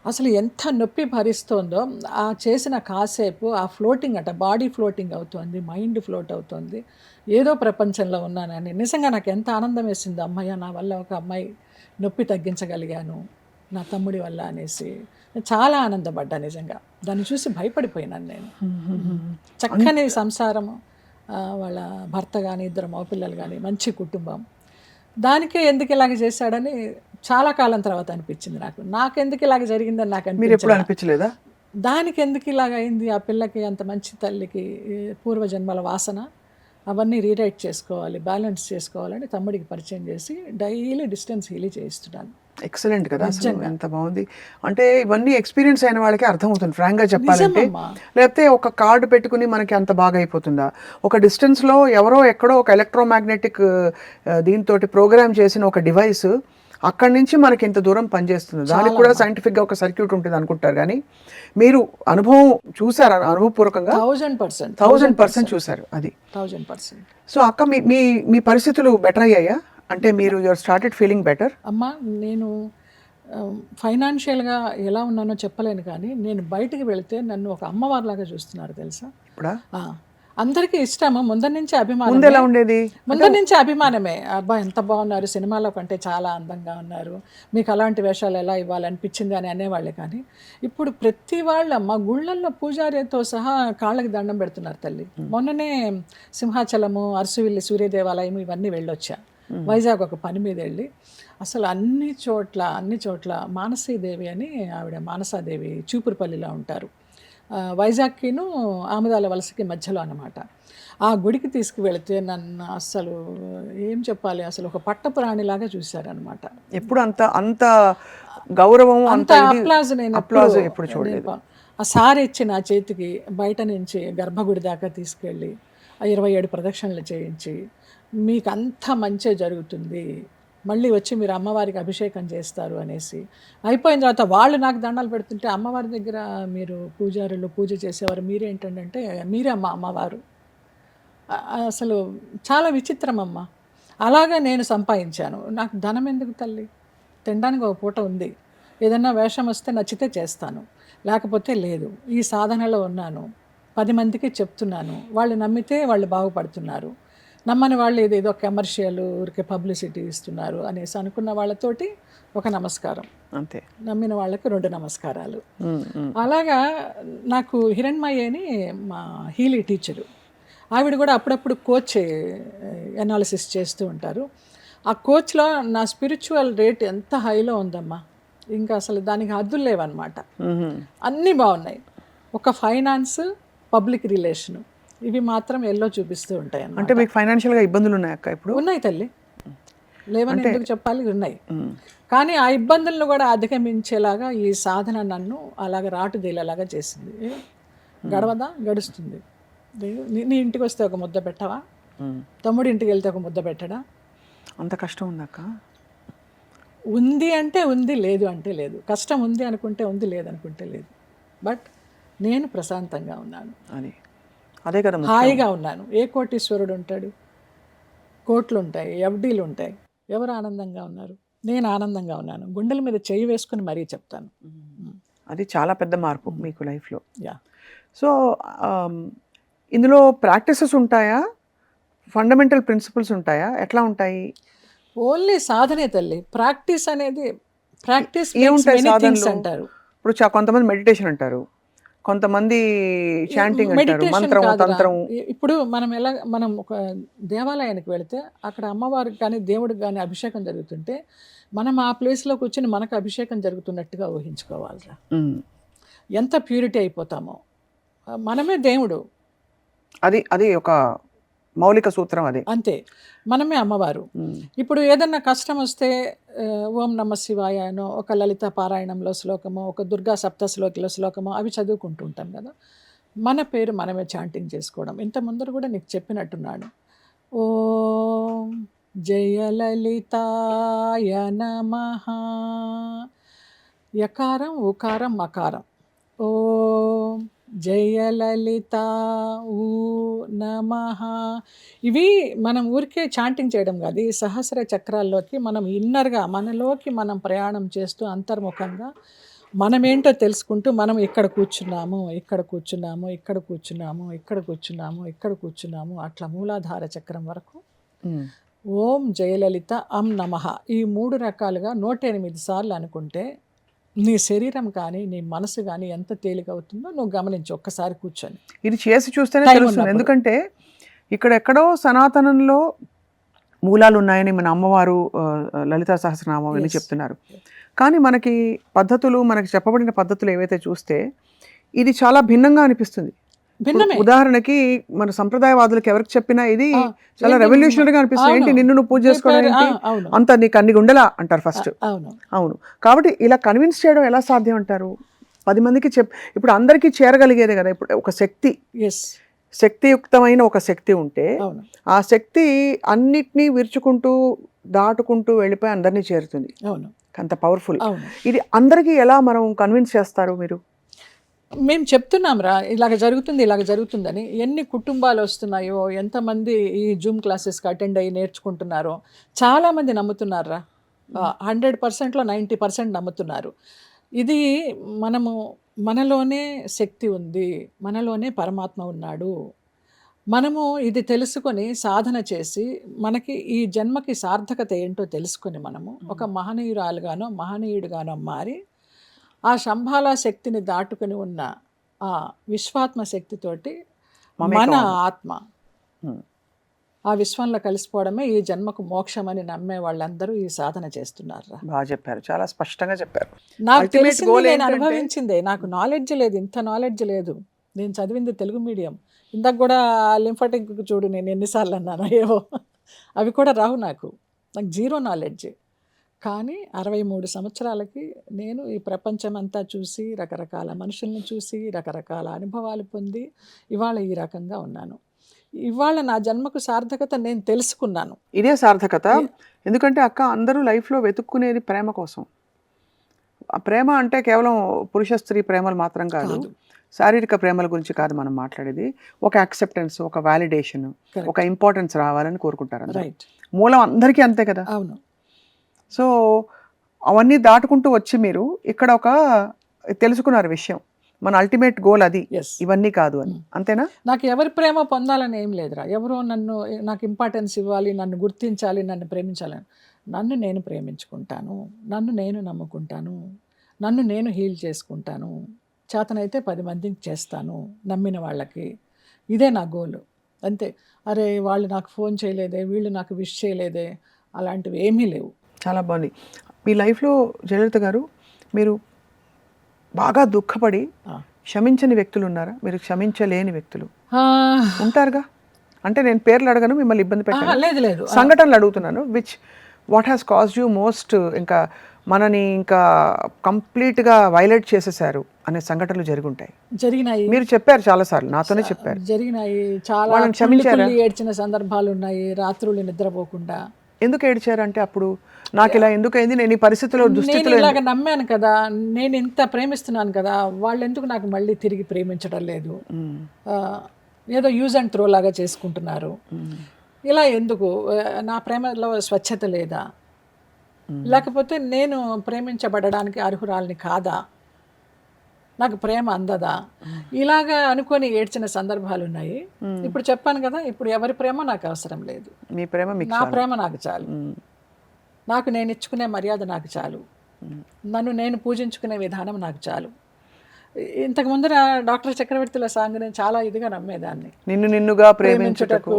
అసలు ఎంత నొప్పి భరిస్తోందో. ఆ చేసిన కాసేపు ఆ ఫ్లోటింగ్ అట, బాడీ ఫ్లోటింగ్ అవుతుంది, మైండ్ ఫ్లోట్ అవుతుంది, ఏదో ప్రపంచంలో ఉన్నానని. నిజంగా నాకు ఎంత ఆనందం వేసింది, అమ్మయ్య నా వల్ల ఒక అమ్మాయి నొప్పి తగ్గించగలిగాను నా తమ్ముడి వల్ల అనేసి చాలా ఆనందపడ్డా. నిజంగా దాన్ని చూసి భయపడిపోయినాను నేను. చక్కని సంసారము, వాళ్ళ భర్త కానీ, 2 మగపిల్లలు కానీ, మంచి కుటుంబం. దానికే ఎందుకు ఇలాగ చేశాడని చాలా కాలం తర్వాత అనిపించింది నాకెందుకు ఇలాగ జరిగిందని నాకు అనిపించలేదా? దానికి ఎందుకు ఇలాగ అయింది, ఆ పిల్లకి అంత మంచి తల్లికి పూర్వజన్మల వాసన, అవన్నీ రీరైట్ చేసుకోవాలి, బ్యాలెన్స్ చేసుకోవాలని తమ్ముడికి పరిచయం చేసి డైలీ డిస్టెన్స్ హీల్ చేయిస్తున్నాను. ఎక్సలెంట్ కదా, అసలు ఎంత బాగుంది. అంటే ఇవన్నీ ఎక్స్పీరియన్స్ అయిన వాళ్ళకి అర్థమవుతుంది ఫ్రాంక్గా చెప్పాలంటే. లేకపోతే ఒక కార్డు పెట్టుకుని మనకి అంత బాగా అయిపోతుందా? ఒక డిస్టెన్స్లో ఎవరో ఎక్కడో ఒక ఎలక్ట్రోమాగ్నెటిక్ దీంతో ప్రోగ్రామ్ చేసిన ఒక డివైస్ అక్కడి నుంచి మనకి ఇంత దూరం పనిచేస్తుంది. దానికి కూడా సైంటిఫిక్గా ఒక సర్క్యూట్ ఉంటుంది అనుకుంటారు, కానీ మీరు అనుభవం చూసారు, అనుభవపూర్వకంగా 1000% చూసారు. అది 1000%. సో అక్క మీ పరిస్థితులు బెటర్ అయ్యాయా? అంటే మీరు యువర్ స్టార్టెడ్ ఫీలింగ్ బెటర్? అమ్మా, నేను ఫైనాన్షియల్గా ఎలా ఉన్నానో చెప్పలేను, కానీ నేను బయటికి వెళితే నన్ను ఒక అమ్మవారిలాగా చూస్తున్నారు తెలుసా. ఇప్పుడా అందరికీ ఇష్టము, ముందర నుంచి అభిమానం. ముందు ఎలా ఉండేది? ముందర నుంచి అభిమానమే, అబ్బా ఎంత బాగున్నారు, సినిమాలో కంటే చాలా అందంగా ఉన్నారు, మీకు అలాంటి వేషాలు ఎలా ఇవ్వాలనిపించింది అని అనేవాళ్ళే. కానీ ఇప్పుడు ప్రతి వాళ్ళమ్మ గుళ్ళల్లో పూజారితో సహా కాళ్ళకి దండం పెడుతున్నారు తల్లి. మొన్ననే సింహాచలము, అరసువిల్లి సూర్య దేవాలయం ఇవన్నీ వెళ్ళొచ్చా, వైజాగ్ ఒక పని మీద వెళ్ళి, అసలు అన్ని చోట్ల మానసీదేవి అని ఆవిడ, మానసాదేవి చూపురుపల్లిలో ఉంటారు, వైజాగ్కిను ఆముదాల వలసకి మధ్యలో అన్నమాట. ఆ గుడికి తీసుకువెళితే నన్ను అస్సలు ఏం చెప్పాలి, అసలు ఒక పట్టపురాణిలాగా చూశారనమాట. ఎప్పుడు అంత గౌరవం, అంత అప్లాజ్ నేను ఎప్పుడు చూడలేదు. ఆ సారి ఇచ్చి నా చేతికి బయట నుంచి గర్భగుడి దాకా తీసుకెళ్ళి 27 ప్రదక్షిణలు చేయించి, మీకు అంత మంచి జరుగుతుంది, మళ్ళీ వచ్చి మీరు అమ్మవారికి అభిషేకం చేస్తారు అనేసి అయిపోయిన తర్వాత వాళ్ళు నాకు దండాలు పెడుతుంటే, అమ్మవారి దగ్గర మీరు పూజారులు పూజ చేసేవారు మీరేంటంటే, మీరే అమ్మవారు. అసలు చాలా విచిత్రం అమ్మ. అలాగా నేను సంపాదించాను. నాకు ధనం ఎందుకు తల్లి, తినడానికి ఒక పూట ఉంది, ఏదన్నా వేషం వస్తే నచ్చితే చేస్తాను, లేకపోతే లేదు. ఈ సాధనలో ఉన్నాను, 10 మందికి చెప్తున్నాను, వాళ్ళు నమ్మితే వాళ్ళు బాగుపడుతున్నారు, నమ్మని వాళ్ళు ఏదేదో కమర్షియల్ ఊరికే పబ్లిసిటీ ఇస్తున్నారు అనేసి అనుకున్న వాళ్ళతోటి ఒక నమస్కారం, అంతే. నమ్మిన వాళ్ళకి 2 నమస్కారాలు. అలాగా నాకు హిరణ్మయ్య అని మా హీలీ టీచరు, ఆవిడ కూడా అప్పుడప్పుడు కోచ్ ఎనాలిసిస్ చేస్తూ ఉంటారు. ఆ కోచ్లో నా స్పిరిచువల్ రేట్ ఎంత హైలో ఉందమ్మా, ఇంకా అసలు దానికి హద్దులు లేవన్నమాట. అన్నీ బాగున్నాయి. ఒక ఫైనాన్స్, పబ్లిక్ రిలేషను, ఇవి మాత్రం ఎల్లో చూపిస్తూ ఉంటాయి. అంటే మీకు ఫైనాన్షియల్గా ఇబ్బందులు ఉన్నాయక్క ఇప్పుడు? ఉన్నాయి తల్లి. లేవని ఎందుకు చెప్పాలి, ఉన్నాయి. కానీ ఆ ఇబ్బందులను కూడా అధిగమించేలాగా ఈ సాధన నన్ను అలాగ రాటుదేలేలాగా చేసింది. గడవదా, గడుస్తుంది. నీ ఇంటికి వస్తే ఒక ముద్ద పెట్టవా, తమ్ముడి ఇంటికి వెళ్తే ఒక ముద్ద పెట్టడా? అంత కష్టం ఉందాక? ఉంది అంటే ఉంది, లేదు అంటే లేదు. కష్టం ఉంది అనుకుంటే ఉంది, లేదనుకుంటే లేదు. బట్ నేను ప్రశాంతంగా ఉన్నాను, అదే కదా, హాయిగా ఉన్నాను. ఏ కోటీశ్వరుడు ఉంటాడు? కోట్లు ఉంటాయి, ఎఫ్డీలు ఉంటాయి. ఎవరు ఆనందంగా ఉన్నారు? నేను ఆనందంగా ఉన్నాను. గుండెల మీద చేయి వేసుకుని మరీ చెప్తాను. అది చాలా పెద్ద మార్పు మీకు లైఫ్లో. యా. సో ఇందులో ప్రాక్టీసెస్ ఉంటాయా, ఫండమెంటల్ ప్రిన్సిపల్స్ ఉంటాయా, ఎట్లా ఉంటాయి? ఓన్లీ సాధనే తల్లి. ప్రాక్టీస్ అనేది ప్రాక్టీస్ ఏముంటాయి సాధనలు అంటారు. ఇప్పుడు కొంతమంది మెడిటేషన్ అంటారు, కొంతమంది చాంటింగ్ అంటారు, మంత్రం, తంత్రం. ఇప్పుడు మనం ఒక దేవాలయానికి వెళితే అక్కడ అమ్మవారికి కానీ దేవుడికి కానీ అభిషేకం జరుగుతుంటే మనం ఆ ప్లేస్లో కూర్చొని మనకు అభిషేకం జరుగుతున్నట్టుగా ఊహించుకోవాలిరా. ఎంత ప్యూరిటీ అయిపోతామో. మనమే దేవుడు, అది ఒక మౌలిక సూత్రం, అది అంతే. మనమే అమ్మవారు. ఇప్పుడు ఏదన్నా కష్టం వస్తే ఓం నమ శివాయనో, ఒక లలిత పారాయణంలో శ్లోకమో, ఒక దుర్గా సప్తశ్లోకిలో శ్లోకమో అవి చదువుకుంటూ ఉంటాం కదా. మన పేరు మనమే చాంటింగ్ చేసుకోవడం. ఇంత ముందర కూడా నీకు చెప్పినట్టున్నాడు. ఓం జయలలితాయ నమః. యకారం, ఉకారం, మకారం. ఓం జయలలిత ఊ నమః. ఇవి మనం ఊరికే చాంటింగ్ చేయడం కాదు. ఈ సహస్ర చక్రాల్లోకి మనం ఇన్నర్గా మనలోకి మనం ప్రయాణం చేస్తూ అంతర్ముఖంగా మనమేంటో తెలుసుకుంటూ మనం ఇక్కడ కూర్చున్నాము, ఇక్కడ కూర్చున్నాము, ఇక్కడ కూర్చున్నాము, ఇక్కడ కూర్చున్నాము, ఇక్కడ కూర్చున్నాము, అట్లా మూలాధార చక్రం వరకు ఓం జయలలిత అం నమః ఈ 3 రకాలుగా 108 సార్లు అనుకుంటే నీ శరీరం కానీ నీ మనసు కానీ ఎంత తేలిక అవుతుందో నువ్వు గమనించు ఒక్కసారి కూర్చొని. ఇది చేసి చూస్తేనే తెలుస్తుంది. ఎందుకంటే ఇక్కడ ఎక్కడో సనాతనంలో మూలాలు ఉన్నాయని మన అమ్మవారు లలితా సహస్రనామం అని చెప్తున్నారు. కానీ మనకి పద్ధతులు, మనకి చెప్పబడిన పద్ధతులు ఏవైతే చూస్తే ఇది చాలా భిన్నంగా అనిపిస్తుంది. ఉదాహరణకి మన సంప్రదాయవాదులకు ఎవరికి చెప్పినా ఇది చాలా రెవల్యూషనరీగా అనిపిస్తుంది. ఏంటి నిన్ను నువ్వు పూజ చేసుకోవడం ఏంటి, అంత నీకు అన్ని గుండెలా అంటారు ఫస్ట్. అవును. కాబట్టి ఇలా కన్విన్స్ చేయడం ఎలా సాధ్యం అంటారు? 10 మందికి ఇప్పుడు అందరికీ చేరగలిగేదే కదా. ఇప్పుడు ఒక శక్తియుక్తమైన ఒక శక్తి ఉంటే ఆ శక్తి అన్నిటినీ విరుచుకుంటూ దాటుకుంటూ వెళ్ళిపోయి అందరినీ చేరుతుంది. అంత పవర్ఫుల్. ఇది అందరికీ ఎలా మనం కన్విన్స్ చేస్తారు మీరు? మేము చెప్తున్నాం రా, ఇలాగ జరుగుతుందని. ఎన్ని కుటుంబాలు వస్తున్నాయో, ఎంతమంది ఈ జూమ్ క్లాసెస్కి అటెండ్ అయ్యి నేర్చుకుంటున్నారో చాలామంది నమ్ముతున్నారా. 100%లో 90% నమ్ముతున్నారు. ఇది మనలోనే శక్తి ఉంది, మనలోనే పరమాత్మ ఉన్నాడు. మనము ఇది తెలుసుకొని సాధన చేసి మనకి ఈ జన్మకి సార్థకత ఏంటో తెలుసుకొని మనము ఒక మహనీయురాలుగానో మహనీయుడిగానో మారి ఆ శంభాల శక్తిని దాటుకుని ఉన్న ఆ విశ్వాత్మ శక్తితోటి మన ఆత్మ ఆ విశ్వంలో కలిసిపోవడమే ఈ జన్మకు మోక్షం అని నమ్మే వాళ్ళందరూ ఈ సాధన చేస్తున్నారు. బాగా చెప్పారు, చాలా స్పష్టంగా చెప్పారు. నాకు తెలిసింది, నేను అనుభవించిందే. నాకు నాలెడ్జ్ లేదు, ఇంత నాలెడ్జ్ లేదు. నేను చదివింది తెలుగు మీడియం. ఇందాక కూడా లింఫాటిక్ చూడు నేను ఎన్నిసార్లు అన్నాను, ఏవో అవి కూడా రావు నాకు జీరో నాలెడ్జ్. కానీ 63 సంవత్సరాలకి నేను ఈ ప్రపంచమంతా చూసి, రకరకాల మనుషుల్ని చూసి, రకరకాల అనుభవాలు పొంది ఇవాళ ఈ రకంగా ఉన్నాను. ఇవాళ నా జన్మకు సార్థకత నేను తెలుసుకున్నాను. ఇదే సార్థకత. ఎందుకంటే అక్క, అందరూ లైఫ్లో వెతుక్కునేది ప్రేమ కోసం. ఆ ప్రేమ అంటే కేవలం పురుష స్త్రీ ప్రేమలు మాత్రం కాదు, శారీరక ప్రేమల గురించి కాదు మనం మాట్లాడేది. ఒక యాక్సెప్టెన్స్, ఒక వాలిడేషన్, ఒక ఇంపార్టెన్స్ రావాలని కోరుకుంటారు. రైట్. మూలం అందరికీ అంతే కదా. అవును. సో అవన్నీ దాటుకుంటూ వచ్చి మీరు ఇక్కడ ఒక తెలుసుకున్నారు విషయం, మన అల్టిమేట్ గోల్ అది, ఇవన్నీ కాదు అని. అంతేనా? నాకు ఎవరి ప్రేమ పొందాలని ఏం లేదురా. ఎవరో నాకు ఇంపార్టెన్స్ ఇవ్వాలి, నన్ను గుర్తించాలి, నన్ను ప్రేమించాలని. నన్ను నేను ప్రేమించుకుంటాను, నన్ను నేను నమ్ముకుంటాను, నన్ను నేను హీల్ చేసుకుంటాను. చేతనైతే 10 మందికి చేస్తాను, నమ్మిన వాళ్ళకి. ఇదే నా గోలు, అంతే. అరే వాళ్ళు నాకు ఫోన్ చేయలేదే, వీళ్ళు నాకు విష్ చేయలేదే, అలాంటివి ఏమీ లేవు. చాలా బాగుంది. మీ లైఫ్లో జయలలిత గారు, మీరు బాగా దుఃఖపడి క్షమించని వ్యక్తులు ఉన్నారా? మీరు క్షమించలేని వ్యక్తులు ఉంటారుగా. అంటే నేను పేర్లు అడగను, మిమ్మల్ని ఇబ్బంది పెట్టాను, లేదు సంఘటనలు అడుగుతున్నాను. What has cause you most, ఇంకా మనని ఇంకా కంప్లీట్గా వైలేట్ చేసేసారు అనే సంఘటనలు జరుగుంటాయి? జరిగినాయి, మీరు చెప్పారు చాలాసార్లు, నాతోనే చెప్పారు. జరిగినాయి. చాలా వాళ్ళని క్షమించారా? కుళ్ళి ఏడ్చిన సందర్భాలు ఉన్నాయి, రాత్రులు నిద్రపోకుండా. ఎందుకు ఏడ్చారంటే అప్పుడు నాకు ఇలా ఎందుకు అయింది, నేను ఈ పరిస్థితిలో నేను దుస్థితిలో ఇలాగ నమ్మాను కదా, నేను ఇంత ప్రేమిస్తున్నాను కదా, వాళ్ళు ఎందుకు నాకు మళ్ళీ తిరిగి ప్రేమించడం లేదు, ఏదో యూజ్ అండ్ త్రో లాగా చేసుకుంటున్నారు, ఇలా ఎందుకు, నా ప్రేమలో స్వచ్ఛత లేదా, లేకపోతే నేను ప్రేమించబడడానికి అర్హురాలిని కాదా, నాకు ప్రేమ అందదా, ఇలాగా అనుకొని ఏడ్చిన సందర్భాలు ఉన్నాయి. ఇప్పుడు చెప్పాను కదా, ఇప్పుడు ఎవరి ప్రేమ నాకు అవసరం లేదు, మీ ప్రేమ మీకు నా ప్రేమ నాకు చాలు, నాకు నేను ఇచ్చుకునే మర్యాద నాకు చాలు, నన్ను నేను పూజించుకునే విధానం నాకు చాలు. ఇంతకు ముందర డాక్టర్ చక్రవర్తిల సాంగ్ నేను చాలా ఇదిగా నమ్మేదాన్ని, నిన్ను నిన్నుగా ప్రేమించుటకు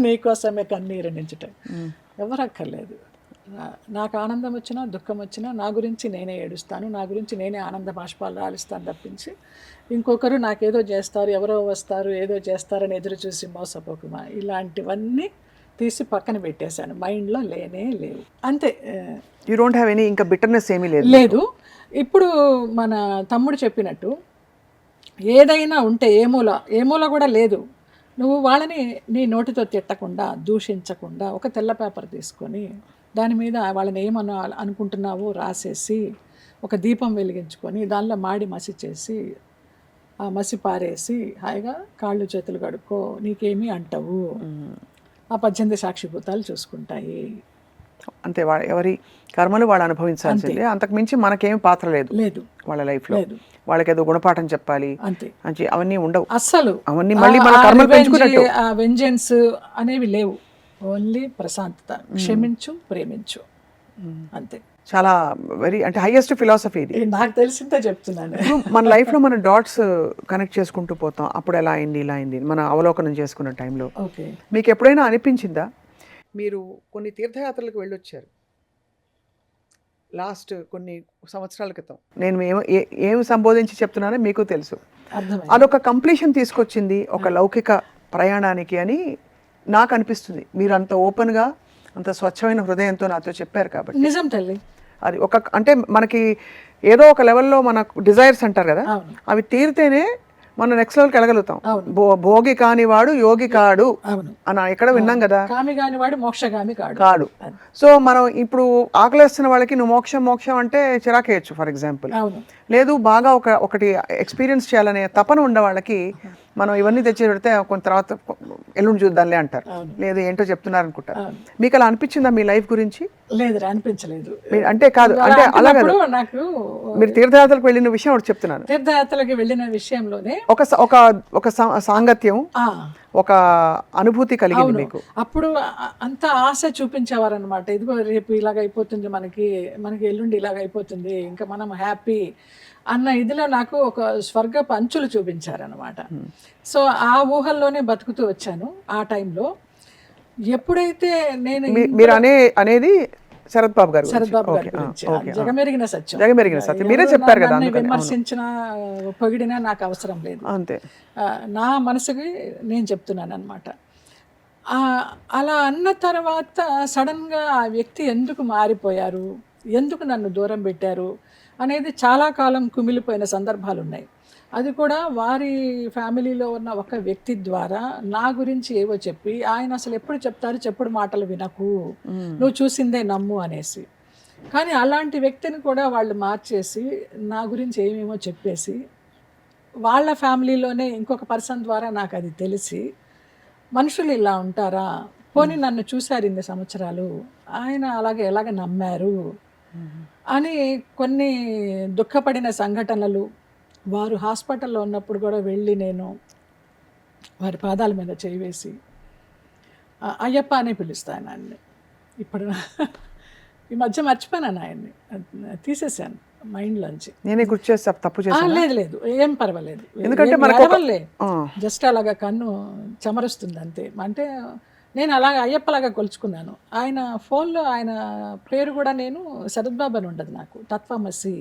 నీకోసమే కన్నీరు నించుట. ఎవరు అక్కర్లేదు, నాకు ఆనందం వచ్చినా దుఃఖం వచ్చినా నా గురించి నేనే ఏడుస్తాను, నా గురించి నేనే ఆనంద బాష్పాలు రాలిస్తాను తప్పించి ఇంకొకరు నాకేదో చేస్తారు, ఎవరో వస్తారు, ఏదో చేస్తారని ఎదురు చూసి మోసపోకుమా, ఇలాంటివన్నీ తీసి పక్కన పెట్టేశాను, మైండ్లో లేనే లేవు, అంతే. యూ డోంట్ హ్యావ్ ఎనీ ఇంకా బిటర్నెస్ ఏమీ లేదు? లేదు. ఇప్పుడు మన తమ్ముడు చెప్పినట్టు ఏదైనా ఉంటే ఏ మూల కూడా లేదు, నువ్వు వాళ్ళని నీ నోటితో తిట్టకుండా, దూషించకుండా ఒక తెల్ల పేపర్ తీసుకొని దాని మీద వాళ్ళని ఏమన్నా అనుకుంటున్నావో రాసేసి ఒక దీపం వెలిగించుకొని దానిలో మాడి మసి చేసి ఆ మసి పారేసి హాయిగా కాళ్ళు చేతులు కడుక్కో, నీకేమీ అంటవు, ఆ 18 సాక్షిభూతాలు చూసుకుంటాయి. అంతే, ఎవరి కర్మలు వాళ్ళు అనుభవించాల్సిందే, అంతకు మించి మనకేం పాత్ర లేదు వాళ్ళ లైఫ్లో. వాళ్ళకి ఏదో గుణపాఠం చెప్పాలి అంతే, అవన్నీ ఉండవు అస్సలు. అవన్నీ మళ్ళీ మన కర్మలు పెంచుకున్నట్టు. వెంజెన్స్ అనేవి లేవు, ఓన్లీ ప్రశాంతత, క్షమించు, ప్రేమించు, అంతే. చాలా వెరీ అంటే హైయెస్ట్ ఫిలాసఫీ ఇది. నాకు తెలిసిందే చెప్తున్నాను. మన లైఫ్లో మన డాట్స్ కనెక్ట్ చేసుకుంటూ పోతాం, అప్పుడు ఎలా అయింది ఇలా అయింది మన అవలోకనం చేసుకున్న టైంలో ఓకే, మీకు ఎప్పుడైనా అనిపించిందా? మీరు కొన్ని తీర్థయాత్రలకు వెళ్ళొచ్చారు లాస్ట్ కొన్ని సంవత్సరాల క్రితం, నేను ఏమి సంబోధించి చెప్తున్నానో మీకు తెలుసు. అదొక కంప్లీషన్ తీసుకొచ్చింది ఒక లౌకిక ప్రయాణానికి అని నాకు అనిపిస్తుంది. మీరు అంత ఓపెన్గా అంత స్వచ్ఛమైన హృదయంతో నాతో చెప్పారు కాబట్టి. నిజం తల్లి, అది ఒక అంటే మనకి ఏదో ఒక లెవెల్లో మనకు డిజైర్స్ అంటారు కదా, అవి తీరితేనే మనం నెక్స్ట్ లెవెల్కి వెళ్ళగలుగుతాం. భోగి కాని వాడు యోగి కాడు అని ఎక్కడ విన్నాం కదా, కామి కాని వాడు మోక్షగామి కాడు. సో మనం ఇప్పుడు ఆకలిస్తున్న వాళ్ళకి నువ్వు మోక్షం అంటే చిరాకేయచ్చు ఫర్ ఎగ్జాంపుల్. లేదు బాగా ఒకటి ఎక్స్పీరియన్స్ చేయాలనే తపన ఉండే వాళ్ళకి మనం ఇవన్నీ తెచ్చి పెడితే కొంత తర్వాత ఎల్లుండి చూద్దాంలే అంటారు, లేదు ఏంటో చెప్తున్నారు అనుకుంటారు. మీకు అలా అనిపించిందా మీ లైఫ్ గురించి? లేదు, అనిపించలేదు. అంటే కాదు, అంటే అలా కాదు, నాకు మీరు తీర్థయాత్రలకు వెళ్ళిన విషయం ఒకటి చెప్తున్నాను. తీర్థయాత్రలకు వెళ్ళిన విషయంలోనే ఒక సాంగత్యం, ఒక అనుభూతి కలిగింది మీకు. అప్పుడు అంత ఆశ చూపించేవారు అనమాట, ఇదిగో రేపు ఇలాగ అయిపోతుంది, మనకి ఎల్లుండి ఇలాగ అయిపోతుంది, ఇంకా మనం హ్యాపీ అన్న ఇదిలో నాకు ఒక స్వర్గపు అంచులు చూపించారనమాట. సో ఆ ఊహల్లోనే బతుకుతూ వచ్చాను ఆ టైంలో. ఎప్పుడైతే నేను మీరు అనేది శరత్ బాబు గారు గురించి జగమెరిగిన సత్యం మీరే చెప్పారు కదా, విమర్శించిన పొగిడినా నాకు అవసరం లేదు, అంతే, నా మనసుకి నేను చెప్తున్నాను అనమాట. అలా అన్న తర్వాత సడన్గా ఆ వ్యక్తి ఎందుకు మారిపోయారు, ఎందుకు నన్ను దూరం పెట్టారు అనేది చాలా కాలం కుమిలిపోయిన సందర్భాలు ఉన్నాయి. అది కూడా వారి ఫ్యామిలీలో ఉన్న ఒక వ్యక్తి ద్వారా నా గురించి ఏవో చెప్పి, ఆయన అసలు ఎప్పుడు చెప్తారు చెప్పుడు మాటలు వినకు, నువ్వు చూసిందే నమ్ము అనేసి. కానీ అలాంటి వ్యక్తిని కూడా వాళ్ళు మార్చేసి నా గురించి ఏమేమో చెప్పేసి, వాళ్ళ ఫ్యామిలీలోనే ఇంకొక పర్సన్ ద్వారా నాకు అది తెలిసి, మనుషులు ఇలా ఉంటారా, పోనీ నన్ను చూశారు ఇన్ని సంవత్సరాలు, ఆయన ఎలాగ నమ్మారు అని కొన్ని దుఃఖపడిన సంఘటనలు. వారు హాస్పిటల్లో ఉన్నప్పుడు కూడా వెళ్ళి నేను వారి పాదాల మీద చేయి వేసి అయ్యప్ప అనే పిలుస్తాను ఆయన్ని. ఇప్పుడు ఈ మధ్య మర్చిపోయాను, ఆయన్ని తీసేసాను మైండ్లోంచి. నేనే గుర్తు చేస్తా, తప్పు చేశాను. లేదు ఏం పర్వాలేదు, ఎందుకంటే జస్ట్ అలాగా కన్ను చెమరుస్తుంది అంతే. అంటే నేను అలాగ అయ్యప్పలాగా కొలుచుకున్నాను. ఆయన ఫోన్లో ఆయన పేరు కూడా నేను శరత్ బాబు అని ఉండదు, నాకు తత్వమసి,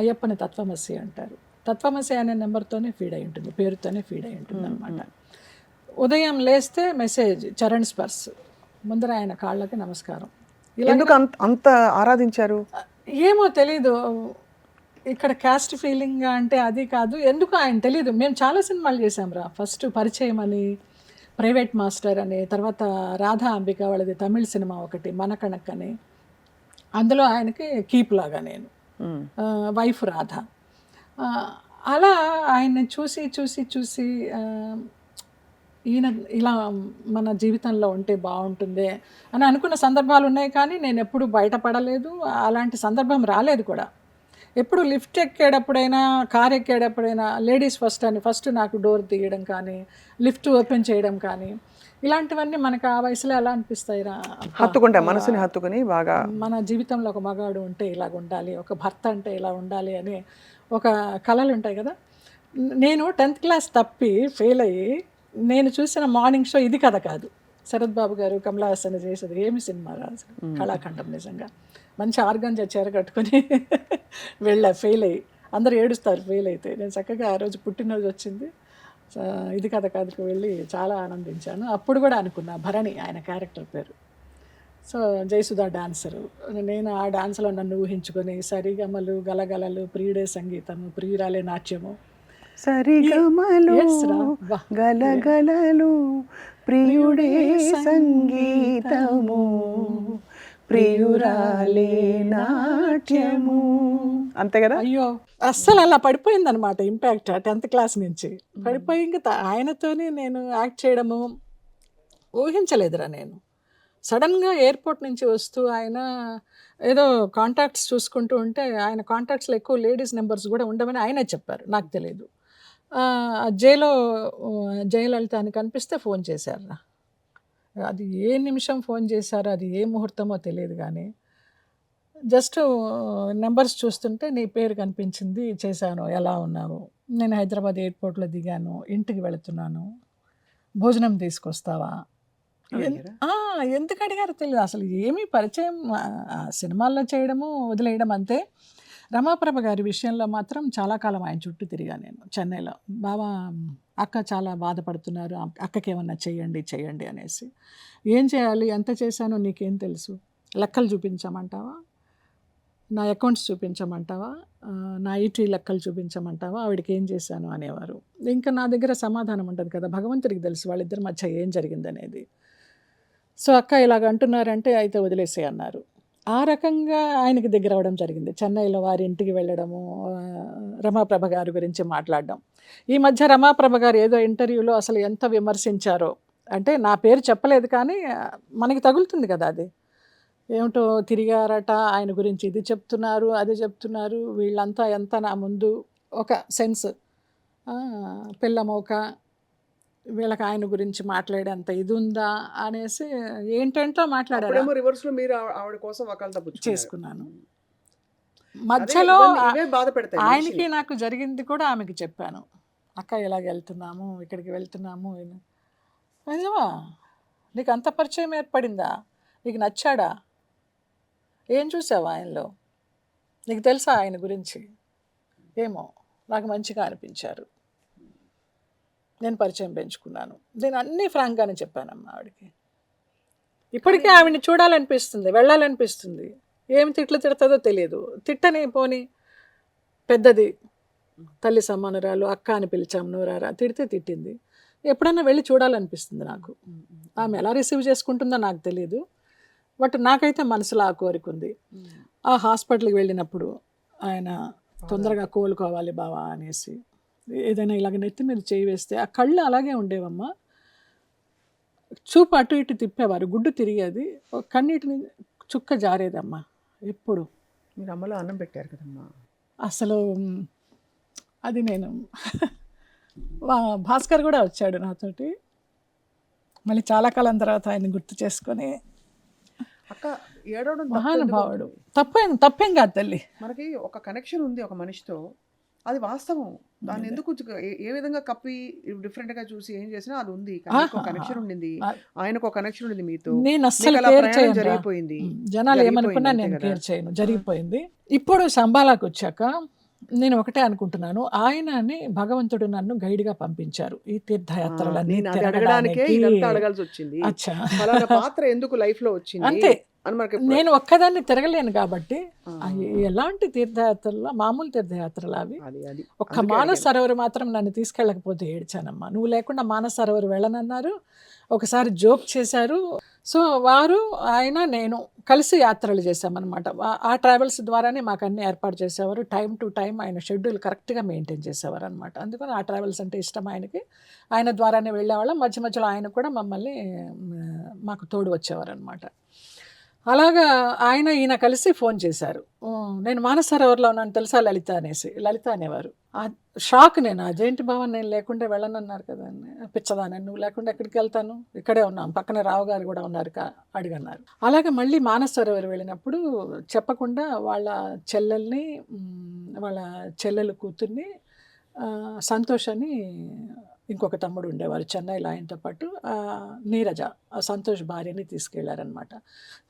అయ్యప్పని తత్వమసి అంటారు. తత్వమసి అనే నెంబర్తోనే ఫీడ్ అయి ఉంటుంది, పేరుతోనే ఫీడ్ అయి ఉంటుంది అనమాట. ఉదయం లేస్తే మెసేజ్ చరణ్ స్పర్శ్, ముందర ఆయన కాళ్ళకి నమస్కారం, ఎందుకు అంత ఆరాధించారు? ఏమో తెలీదు. ఇక్కడ క్యాస్ట్ ఫీలింగ్ అంటే అది కాదు, ఎందుకు ఆయన తెలీదు. మేము చాలా సినిమాలు చేసాం రా. ఫస్ట్ పరిచయం అని, ప్రైవేట్ మాస్టర్ అని, తర్వాత రాధా అంబిక వాళ్ళది తమిళ్ సినిమా ఒకటి మనకణక్ అని, అందులో ఆయనకి కీప్ లాగా నేను వైఫ్ రాధ. అలా ఆయన్ని చూసి చూసి చూసి ఈయన ఇలా మన జీవితంలో ఉంటే బాగుంటుంది అని అనుకున్న సందర్భాలు ఉన్నాయి, కానీ నేను ఎప్పుడు బయటపడలేదు. అలాంటి సందర్భం రాలేదు కూడా. ఎప్పుడు లిఫ్ట్ ఎక్కేటప్పుడైనా, కార్ ఎక్కేటప్పుడైనా లేడీస్ ఫస్ట్ అని ఫస్ట్ నాకు డోర్ తీయడం కానీ, లిఫ్ట్ ఓపెన్ చేయడం కానీ, ఇలాంటివన్నీ మనకు ఆ వయసులో ఎలా అనిపిస్తాయిరా, హత్తుకుంటాయి, మనసుని హత్తుకుని బాగా. మన జీవితంలో ఒక మగాడు ఉంటే ఇలాగ ఉండాలి, ఒక భర్త అంటే ఇలా ఉండాలి అని ఒక కళలు ఉంటాయి కదా. నేను 10th క్లాస్ తప్పి ఫెయిల్ అయ్యి నేను చూసిన మార్నింగ్ షో ఇది కథ కాదు. శరత్ బాబు గారు, కమలా హాసన్ చేసేది ఏమి సినిమా రాదు, కళాఖండం. నిజంగా మంచి ఆర్గంజా చీర కట్టుకొని వెళ్ళా ఫెయిల్ అయ్యి. అందరూ ఏడుస్తారు ఫెయిల్ అయితే. నేను చక్కగా ఆ రోజు పుట్టినరోజు వచ్చింది, ఇది కథ కాదుకు వెళ్ళి చాలా ఆనందించాను. అప్పుడు కూడా అనుకున్నా, భరణి ఆయన క్యారెక్టర్ పేరు. సో జయసుధా డాన్సరు, నేను ఆ డాన్స్లో నన్ను ఊహించుకొని సరిగమలు, గలగలలు, ప్రియుడే సంగీతము, ప్రియురాలే నాట్యము, సరిగమలు గలగలలు, ప్రియుడే సంగీతము, ప్రియురాలే నాట్యము, అంతే కదా. అయ్యో అస్సలు అలా పడిపోయింది అనమాట ఇంపాక్ట్. 10th క్లాస్ నుంచి పడిపోయి ఇంకా ఆయనతోనే నేను యాక్ట్ చేయడము ఊహించలేదురా. నేను సడన్గా ఎయిర్పోర్ట్ నుంచి వస్తూ ఆయన ఏదో కాంటాక్ట్స్ చూసుకుంటూ ఉంటే, ఆయన కాంటాక్ట్స్లో ఎక్కువ లేడీస్ నెంబర్స్ కూడా ఉండమని ఆయనే చెప్పారు, నాకు తెలియదు. జయలలిత అని కనిపిస్తే ఫోన్ చేశారు. అది ఏ నిమిషం ఫోన్ చేశారో, అది ఏ ముహూర్తమో తెలియదు, కానీ జస్ట్ నెంబర్స్ చూస్తుంటే నీ పేరు కనిపించింది, చేశాను, ఎలా ఉన్నావు, నేను హైదరాబాద్ ఎయిర్పోర్ట్లో దిగాను, ఇంటికి వెళుతున్నాను, భోజనం తీసుకొస్తావా. ఎందుకు అడిగారో తెలియదు, అసలు ఏమీ పరిచయం. సినిమాల్లో చేయడము వదిలేయడం అంతే. రమాప్రభ గారి విషయంలో మాత్రం చాలా కాలం ఆయన చుట్టూ తిరిగా నేను చెన్నైలో. బాబా అక్క చాలా బాధపడుతున్నారు, అక్కకి ఏమన్నా చెయ్యండి అనేసి. ఏం చేయాలి, ఎంత చేశానో నీకేం తెలుసు, లెక్కలు చూపించమంటావా, నా అకౌంట్స్ చూపించమంటావా, నా ఈటీ లెక్కలు చూపించమంటావా, ఆవిడకి ఏం చేశాను అనేవారు. ఇంకా నా దగ్గర సమాధానం ఉంటుంది కదా, భగవంతుడికి తెలుసు వాళ్ళిద్దరి మధ్య ఏం జరిగిందనేది. సో అక్క ఇలాగ అంటున్నారంటే అయితే వదిలేసే అన్నారు. ఆ రకంగా ఆయనకి దగ్గర అవ్వడం జరిగింది. చెన్నైలో వారి ఇంటికి వెళ్ళడము, రమాప్రభ గారి గురించి మాట్లాడడం. ఈ మధ్య రమాప్రభ గారు ఏదో ఇంటర్వ్యూలో అసలు ఎంత విమర్శించారో, అంటే నా పేరు చెప్పలేదు కానీ మనకి తగులుతుంది కదా అది. ఏమిటో తిరిగారట ఆయన గురించి, ఇది చెప్తున్నారు, అది చెప్తున్నారు, వీళ్ళంతా ఎంత నా ముందు ఒక సెన్స్ పిల్లమోక, వీళ్ళకి ఆయన గురించి మాట్లాడేంత ఇది ఉందా అనేసి ఏంటంటో మాట్లాడారు. రివర్స్ లో మీరు ఆవిడ కోసం చేసుకున్నాను. మధ్యలో ఆయనకి నాకు జరిగింది కూడా ఆమెకి చెప్పాను, అక్క ఇలాగ వెళ్తున్నాము, ఇక్కడికి వెళ్తున్నాము. నిజమా, నీకు అంత పరిచయం ఏర్పడిందా, నీకు నచ్చాడా, ఏం చూసావా ఆయనలో, నీకు తెలుసా ఆయన గురించి. ఏమో నాకు మంచిగా అనిపించారు, నేను పరిచయం పెంచుకున్నాను. నేను అన్నీ ఫ్రాంక్గానే చెప్పానమ్మా ఆవిడకి. ఇప్పటికీ ఆవిడని చూడాలనిపిస్తుంది, వెళ్ళాలనిపిస్తుంది. ఏమి తిడుతుందో తెలియదు. తిట్టని పోని పెద్దది, తల్లి సమానురాలు, అక్క అని పిలిచాము, నూరారా, తిడితే తిట్టింది. ఎప్పుడన్నా వెళ్ళి చూడాలనిపిస్తుంది నాకు. ఆమె ఎలా రిసీవ్ చేసుకుంటుందో నాకు తెలియదు, బట్ నాకైతే మనసులో ఆ కోరిక ఉంది. ఆ హాస్పిటల్కి వెళ్ళినప్పుడు ఆయన తొందరగా కోలుకోవాలి బావా అనేసి, ఏదైనా ఇలాగ నెత్తి మీద చేయి వేస్తే ఆ కళ్ళు అలాగే ఉండేవమ్మా, చూపు అటు ఇటు తిప్పేవారు, గుడ్డు తిరిగేది, కన్నీటిని చుక్క జారేదమ్మా ఎప్పుడు. మీరు అమ్మలో అన్నం పెట్టారు కదమ్మా. అసలు అది నేను భాస్కర్ కూడా వచ్చాడు నాతోటి, మళ్ళీ చాలా కాలం తర్వాత ఆయన గుర్తు చేసుకొని. అక్క ఏడవడం మహానుభావుడు, తప్పేం కాదు తల్లి. మనకి ఒక కనెక్షన్ ఉంది ఒక మనిషితో, అది వాస్తవం. దాన్ని ఎందుకు ఏ విధంగా కప్పి డిఫరెంట్ గా చూసి ఏం చేసినా అది ఉంది. కనెక్షన్ ఉండింది, ఆయనకు ఒక కనెక్షన్ ఉండింది మీతో. నేను అస్సలు జరిగిపోయింది, జనాలు ఏమనుకున్నా నేను కేర్ చేయను, జరిగిపోయింది. ఇప్పుడు సంబాలాకి వచ్చాక నేను ఒకటే అనుకుంటున్నాను, ఆయనని భగవంతుడు నన్ను గైడ్గా పంపించారు ఈ తీర్థయాత్రలన్నీ నేను అది అడగడానికే తిరగడానికి. ఇదంతా అడగాల్సి వచ్చింది. అచ్చా. ఫలానా పాత్ర ఎందుకు లైఫ్ లో వచ్చింది అంతే. అని మనకి నేను ఒక్కదాన్ని తిరగలేను కాబట్టి ఆ. ఎలాంటి తీర్థయాత్రలు, మామూలు తీర్థయాత్రలు అవి. అది ఒక్క మానస సరోవర్ మాత్రం నన్ను తీసుకెళ్ళకపోతే ఏడ్చానమ్మా. నువ్వు లేకుండా మానస సరోవర్ వెళ్ళనన్నారు. ఒకసారి జోక్ చేశారు. సో వారు, ఆయన, నేను కలిసి యాత్రలు చేశామన్నమాట. ఆ ట్రావెల్స్ ద్వారానే మాకు అన్ని ఏర్పాటు చేసేవారు. టైం టు టైం ఆయన షెడ్యూల్ కరెక్ట్గా మెయింటైన్ చేసేవారు అనమాట. అందుకని ఆ ట్రావెల్స్ అంటే ఇష్టం ఆయనకి. ఆయన ద్వారానే వెళ్ళేవాళ్ళం. మధ్య మధ్యలో ఆయన కూడా మమ్మల్ని మాకు తోడు వచ్చేవారు అనమాట. అలాగా ఆయన ఈయన కలిసి ఫోన్ చేశారు. నేను మానస సరోవర్లో ఉన్నాను తెలుసా లలిత అనేసి. లలిత అనేవారు. షాక్ నేను. అదేంటి బావ నేను లేకుండా వెళ్ళనన్నారు కదా అని. పిచ్చదాన్ని, నువ్వు లేకుండా ఎక్కడికి వెళ్తాను, ఇక్కడే ఉన్నాం, పక్కన రావు గారు కూడా ఉన్నారు అడిగన్నారు. అలాగే మళ్ళీ మానస సరోవర్ వెళ్ళినప్పుడు చెప్పకుండా వాళ్ళ చెల్లెల్ని, వాళ్ళ చెల్లెలు కూతుర్ని, సంతోష్ అని ఇంకొక తమ్ముడు ఉండేవారు చెన్నైలో, ఆయనతో పాటు నీరజ, ఆ సంతోష్ భార్యని తీసుకెళ్లారనమాట.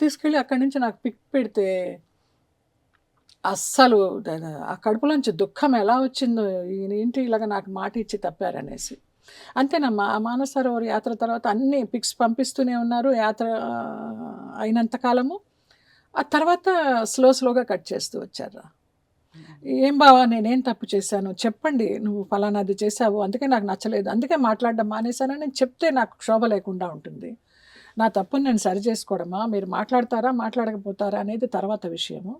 తీసుకెళ్ళి అక్కడి నుంచి నాకు పిక్ పెడితే అస్సలు ఆ కడుపులోంచి దుఃఖం ఎలా వచ్చిందో, ఏంటి ఇలాగ నాకు మాట ఇచ్చి తప్పారనేసి. అంతేనమ్మా. ఆ మానస సరోవర్ యాత్ర తర్వాత అన్ని పిక్స్ పంపిస్తూనే ఉన్నారు యాత్ర అయినంతకాలము. ఆ తర్వాత స్లోగా కట్ చేస్తూ వచ్చారా. ఏం బావా నేనేం తప్పు చేశాను చెప్పండి, నువ్వు ఫలానాది చేశావు, అందుకే నాకు నచ్చలేదు, అందుకే మాట్లాడడం మానేశానని నేను చెప్తే నాకు క్షోభ లేకుండా ఉంటుంది. నా తప్పుని నేను సరి చేసుకోవడమా, మీరు మాట్లాడతారా మాట్లాడకపోతారా అనేది తర్వాత విషయము.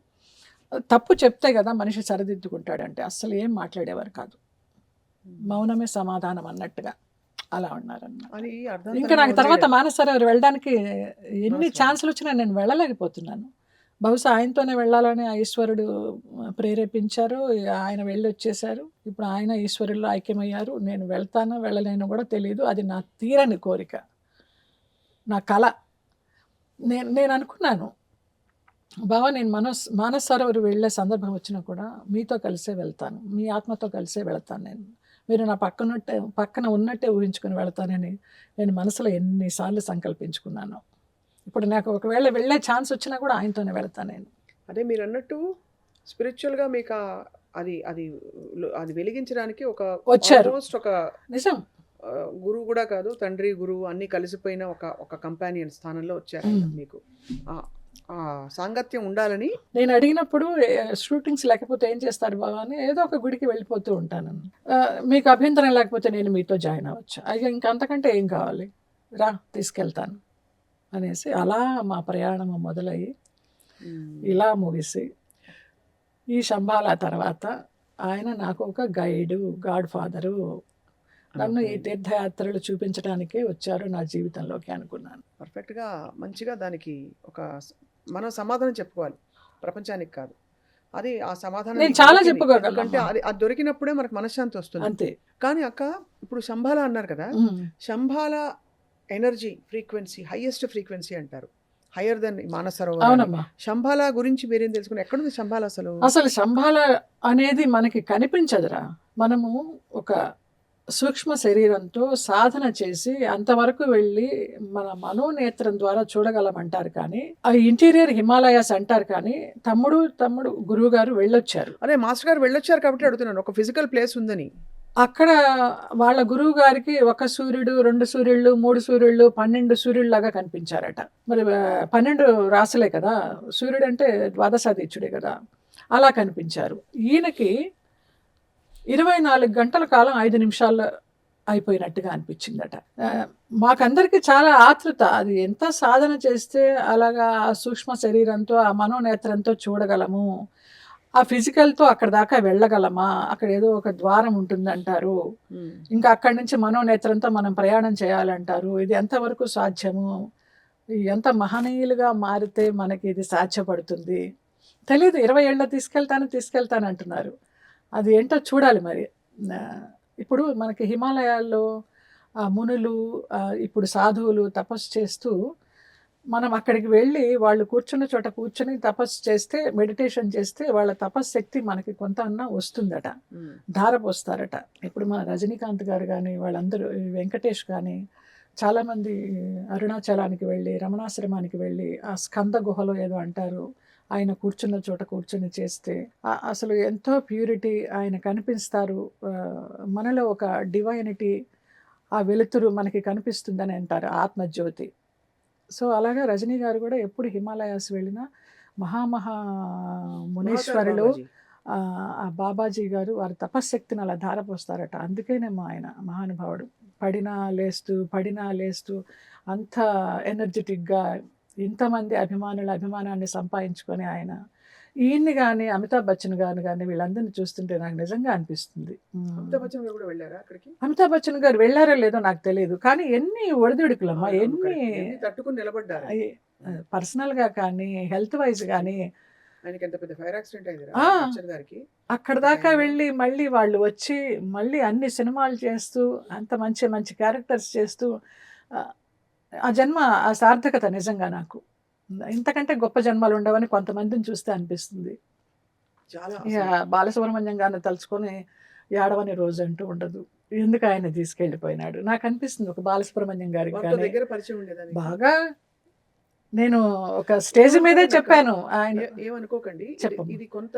తప్పు చెప్తే కదా మనిషి సరిదిద్దుకుంటాడంటే అస్సలు ఏం మాట్లాడేవారు కాదు. మౌనమే సమాధానం అన్నట్టుగా అలా ఉన్నారన్నమాట. అది అర్థం ఇంకా నాకు తర్వాత మానస సరోవర్ వెళ్ళడానికి ఎన్ని ఛాన్సులు వచ్చినా నేను వెళ్ళలేకపోతున్నాను. బహుశా ఆయనతోనే వెళ్ళాలని ఆ ఈశ్వరుడు ప్రేరేపించారు. ఆయన వెళ్ళి వచ్చేసారు. ఇప్పుడు ఆయన ఈశ్వరుల్లో ఐక్యమయ్యారు. నేను వెళ్తానో వెళ్ళలేనో కూడా తెలియదు. అది నా తీరని కోరిక, నా కళ. నేను అనుకున్నాను, బావా నేను మానస సరోవర్ వెళ్ళే సందర్భం వచ్చినా కూడా మీతో కలిసే వెళ్తాను, మీ ఆత్మతో కలిసే వెళ్తాను. మీరు నా పక్కన ఉన్నట్టే ఊహించుకొని వెళ్తానని నేను మనసులో ఎన్నిసార్లు సంకల్పించుకున్నాను. ఇప్పుడు నాకు ఒకవేళ వెళ్ళే ఛాన్స్ వచ్చినా కూడా ఆయనతోనే వెళ్తాను నేను. అదే మీరు అన్నట్టు స్పిరిచువల్గా మీకు అది అది అది వెలిగించడానికి వచ్చారు. ఒక నిజం. గురువు కూడా కాదు, తండ్రి గురువు అన్నీ కలిసిపోయిన ఒక కంపానియన్ స్థానంలో వచ్చారు మీకు. ఆ సాంగత్యం ఉండాలని నేను అడిగినప్పుడు షూటింగ్స్ లేకపోతే ఏం చేస్తారు బాబా అని ఏదో ఒక గుడికి వెళ్ళిపోతూ ఉంటాను. మీకు అభ్యంతరం లేకపోతే నేను మీతో జాయిన్ అవ్వచ్చు. అయ్యా ఇంకంతకంటే ఏం కావాలి, రా తీసుకెళ్తాను అనేసి అలా మా ప్రయాణం మొదలయ్యి ఇలా ముగిసి ఈ శంబాల తర్వాత ఆయన నాకు ఒక గైడు, గాడ్ ఫాదరు, నన్ను ఈ తీర్థయాత్రలు చూపించడానికే వచ్చారు నా జీవితంలోకి అనుకున్నాను. పర్ఫెక్ట్గా మంచిగా దానికి మనం సమాధానం చెప్పుకోవాలి, ప్రపంచానికి కాదు. అది ఆ సమాధానం నేను చాలా చెప్పుకోగలను, అంటే అది దొరికినప్పుడే మనకు మనశ్శాంతి వస్తుంది అంతే. కానీ అక్క ఇప్పుడు శంబాల అన్నారు కదా, Shambhala energy frequency highest frequency అంటారు, హయ్యర్ దెన్ మానస సరోవర్. అవునమ్మా. శంబాల గురించి మీరేం తెలుసుకుని, ఎక్కడుంది శంబాల అసలు శంబాల అనేది మనకి కనిపించదురా. మనము ఒక సూక్ష్మ శరీరంతో సాధన చేసి అంతవరకు వెళ్ళి మన మనోనేత్రం ద్వారా చూడగలమంటారు. కానీ ఆ ఇంటీరియర్ హిమాలయాస్ అంటారు. కానీ తమ్ముడు గురువు గారు వెళ్ళొచ్చారు. అదే మాస్టర్ గారు వెళ్ళొచ్చారు కాబట్టి అడుగుతున్నాను, ఒక ఫిజికల్ ప్లేస్ ఉందని. అక్కడ వాళ్ళ గురువు గారికి 1 సూర్యుడు, 2 సూర్యుళ్ళు, 3 సూర్యుళ్ళు, 12 సూర్యుళ్ళలాగా కనిపించారట. మరి 12 రాసులే కదా, సూర్యుడు అంటే ద్వాదశాదిత్యుడే కదా, అలా కనిపించారు. ఈయనకి 24 గంటల కాలం 5 నిమిషాల్లో అయిపోయినట్టుగా అనిపించిందట. మాకందరికి చాలా ఆతృత, అది ఎంత సాధన చేస్తే అలాగా ఆ సూక్ష్మ శరీరంతో ఆ మనోనేత్రంతో చూడగలము, ఆ ఫిజికల్తో అక్కడ దాకా వెళ్ళగలమా, అక్కడ ఏదో ఒక ద్వారం ఉంటుందంటారు, ఇంకా అక్కడి నుంచి మనోనేత్రంతో మనం ప్రయాణం చేయాలంటారు. ఇది ఎంతవరకు సాధ్యము, ఎంత మహనీయులుగా మారితే మనకి ఇది సాధ్యపడుతుంది తెలియదు. 20 ఏళ్ళ తీసుకెళ్తాను అంటున్నారు. అది ఏంటో చూడాలి మరి. ఇప్పుడు మనకి హిమాలయాల్లో మునులు, ఇప్పుడు సాధువులు తపస్సు చేస్తూ మనం అక్కడికి వెళ్ళి వాళ్ళు కూర్చున్న చోట కూర్చొని తపస్సు చేస్తే, మెడిటేషన్ చేస్తే వాళ్ళ తపశ్శక్తి మనకి కొంత అన్నా వస్తుందట, ధారపోస్తారట. ఇప్పుడు మన రజనీకాంత్ గారు కానీ వాళ్ళందరూ, వెంకటేష్ కానీ చాలామంది అరుణాచలానికి వెళ్ళి, రమణాశ్రమానికి వెళ్ళి, ఆ స్కంద గుహలో ఏదో అంటారు, ఆయన కూర్చున్న చోట కూర్చొని చేస్తే అసలు ఎంతో ప్యూరిటీ ఆయన కనిపిస్తారు. మనలో ఒక డివైనిటీ, ఆ వెలుతురు మనకి కనిపిస్తుందని అంటారు, ఆత్మజ్యోతి. సో అలాగా రజనీ గారు కూడా ఎప్పుడు హిమాలయాస్ వెళ్ళినా మహామహా మునీశ్వరులు బాబాజీ. ఆ బాబాజీ గారు వారి తపశ్శక్తిని అలా ధారపోస్తారట. అందుకేనేమో ఆయన మహానుభావుడు. పడినా లేస్తూ అంత ఎనర్జెటిక్గా ఇంతమంది అభిమానాన్ని సంపాదించుకొని ఆయన ఈయన్ని కానీ అమితాబ్ బచ్చన్ గారు కానీ వీళ్ళందరినీ చూస్తుంటే నాకు నిజంగా అనిపిస్తుంది. అమితాబ్ బచ్చన్ గారు కూడా వెళ్ళారా అక్కడికి? అమితాబ్ బచ్చన్ గారు వెళ్ళారో లేదో నాకు తెలియదు, కానీ ఎన్ని ఒడిదుడుకులమ్మా, అవును, ఎన్ని correct. ఎన్ని తట్టుకుని నిలబడ్డారు. పర్సనల్గా కానీ హెల్త్ వైజ్ కానీ. ఆయనకి ఎంత పెద్ద ఫైర్ యాక్సిడెంట్ అయింది ఆ. బచ్చన్ గారికి. అక్కడ దాకా వెళ్ళి మళ్ళీ వాళ్ళు వచ్చి మళ్ళీ అన్ని సినిమాలు చేస్తూ అంత మంచి మంచి క్యారెక్టర్స్ చేస్తూ ఆ జన్మ ఆ సార్థకత నిజంగా నాకు ఇంతకంటే గొప్ప జన్మలు ఉండవని కొంతమందిని చూస్తే అనిపిస్తుంది. చాలా ఇక బాలసుబ్రహ్మణ్యం గారిని తలుచుకొని ఏడవని రోజు అంటూ ఉండదు. ఎందుకు ఆయన తీసుకెళ్ళిపోయినాడు నాకు అనిపిస్తుంది. ఒక బాలసుబ్రహ్మణ్యం గారికి వారితో కానీ దగ్గర పరిచయం ఉండేదని. బాగా నేను ఒక స్టేజ్ మీదే చెప్పాను. ఆయన ఏమనుకోకండి, చెప్పమ్మా. ఇది కొంత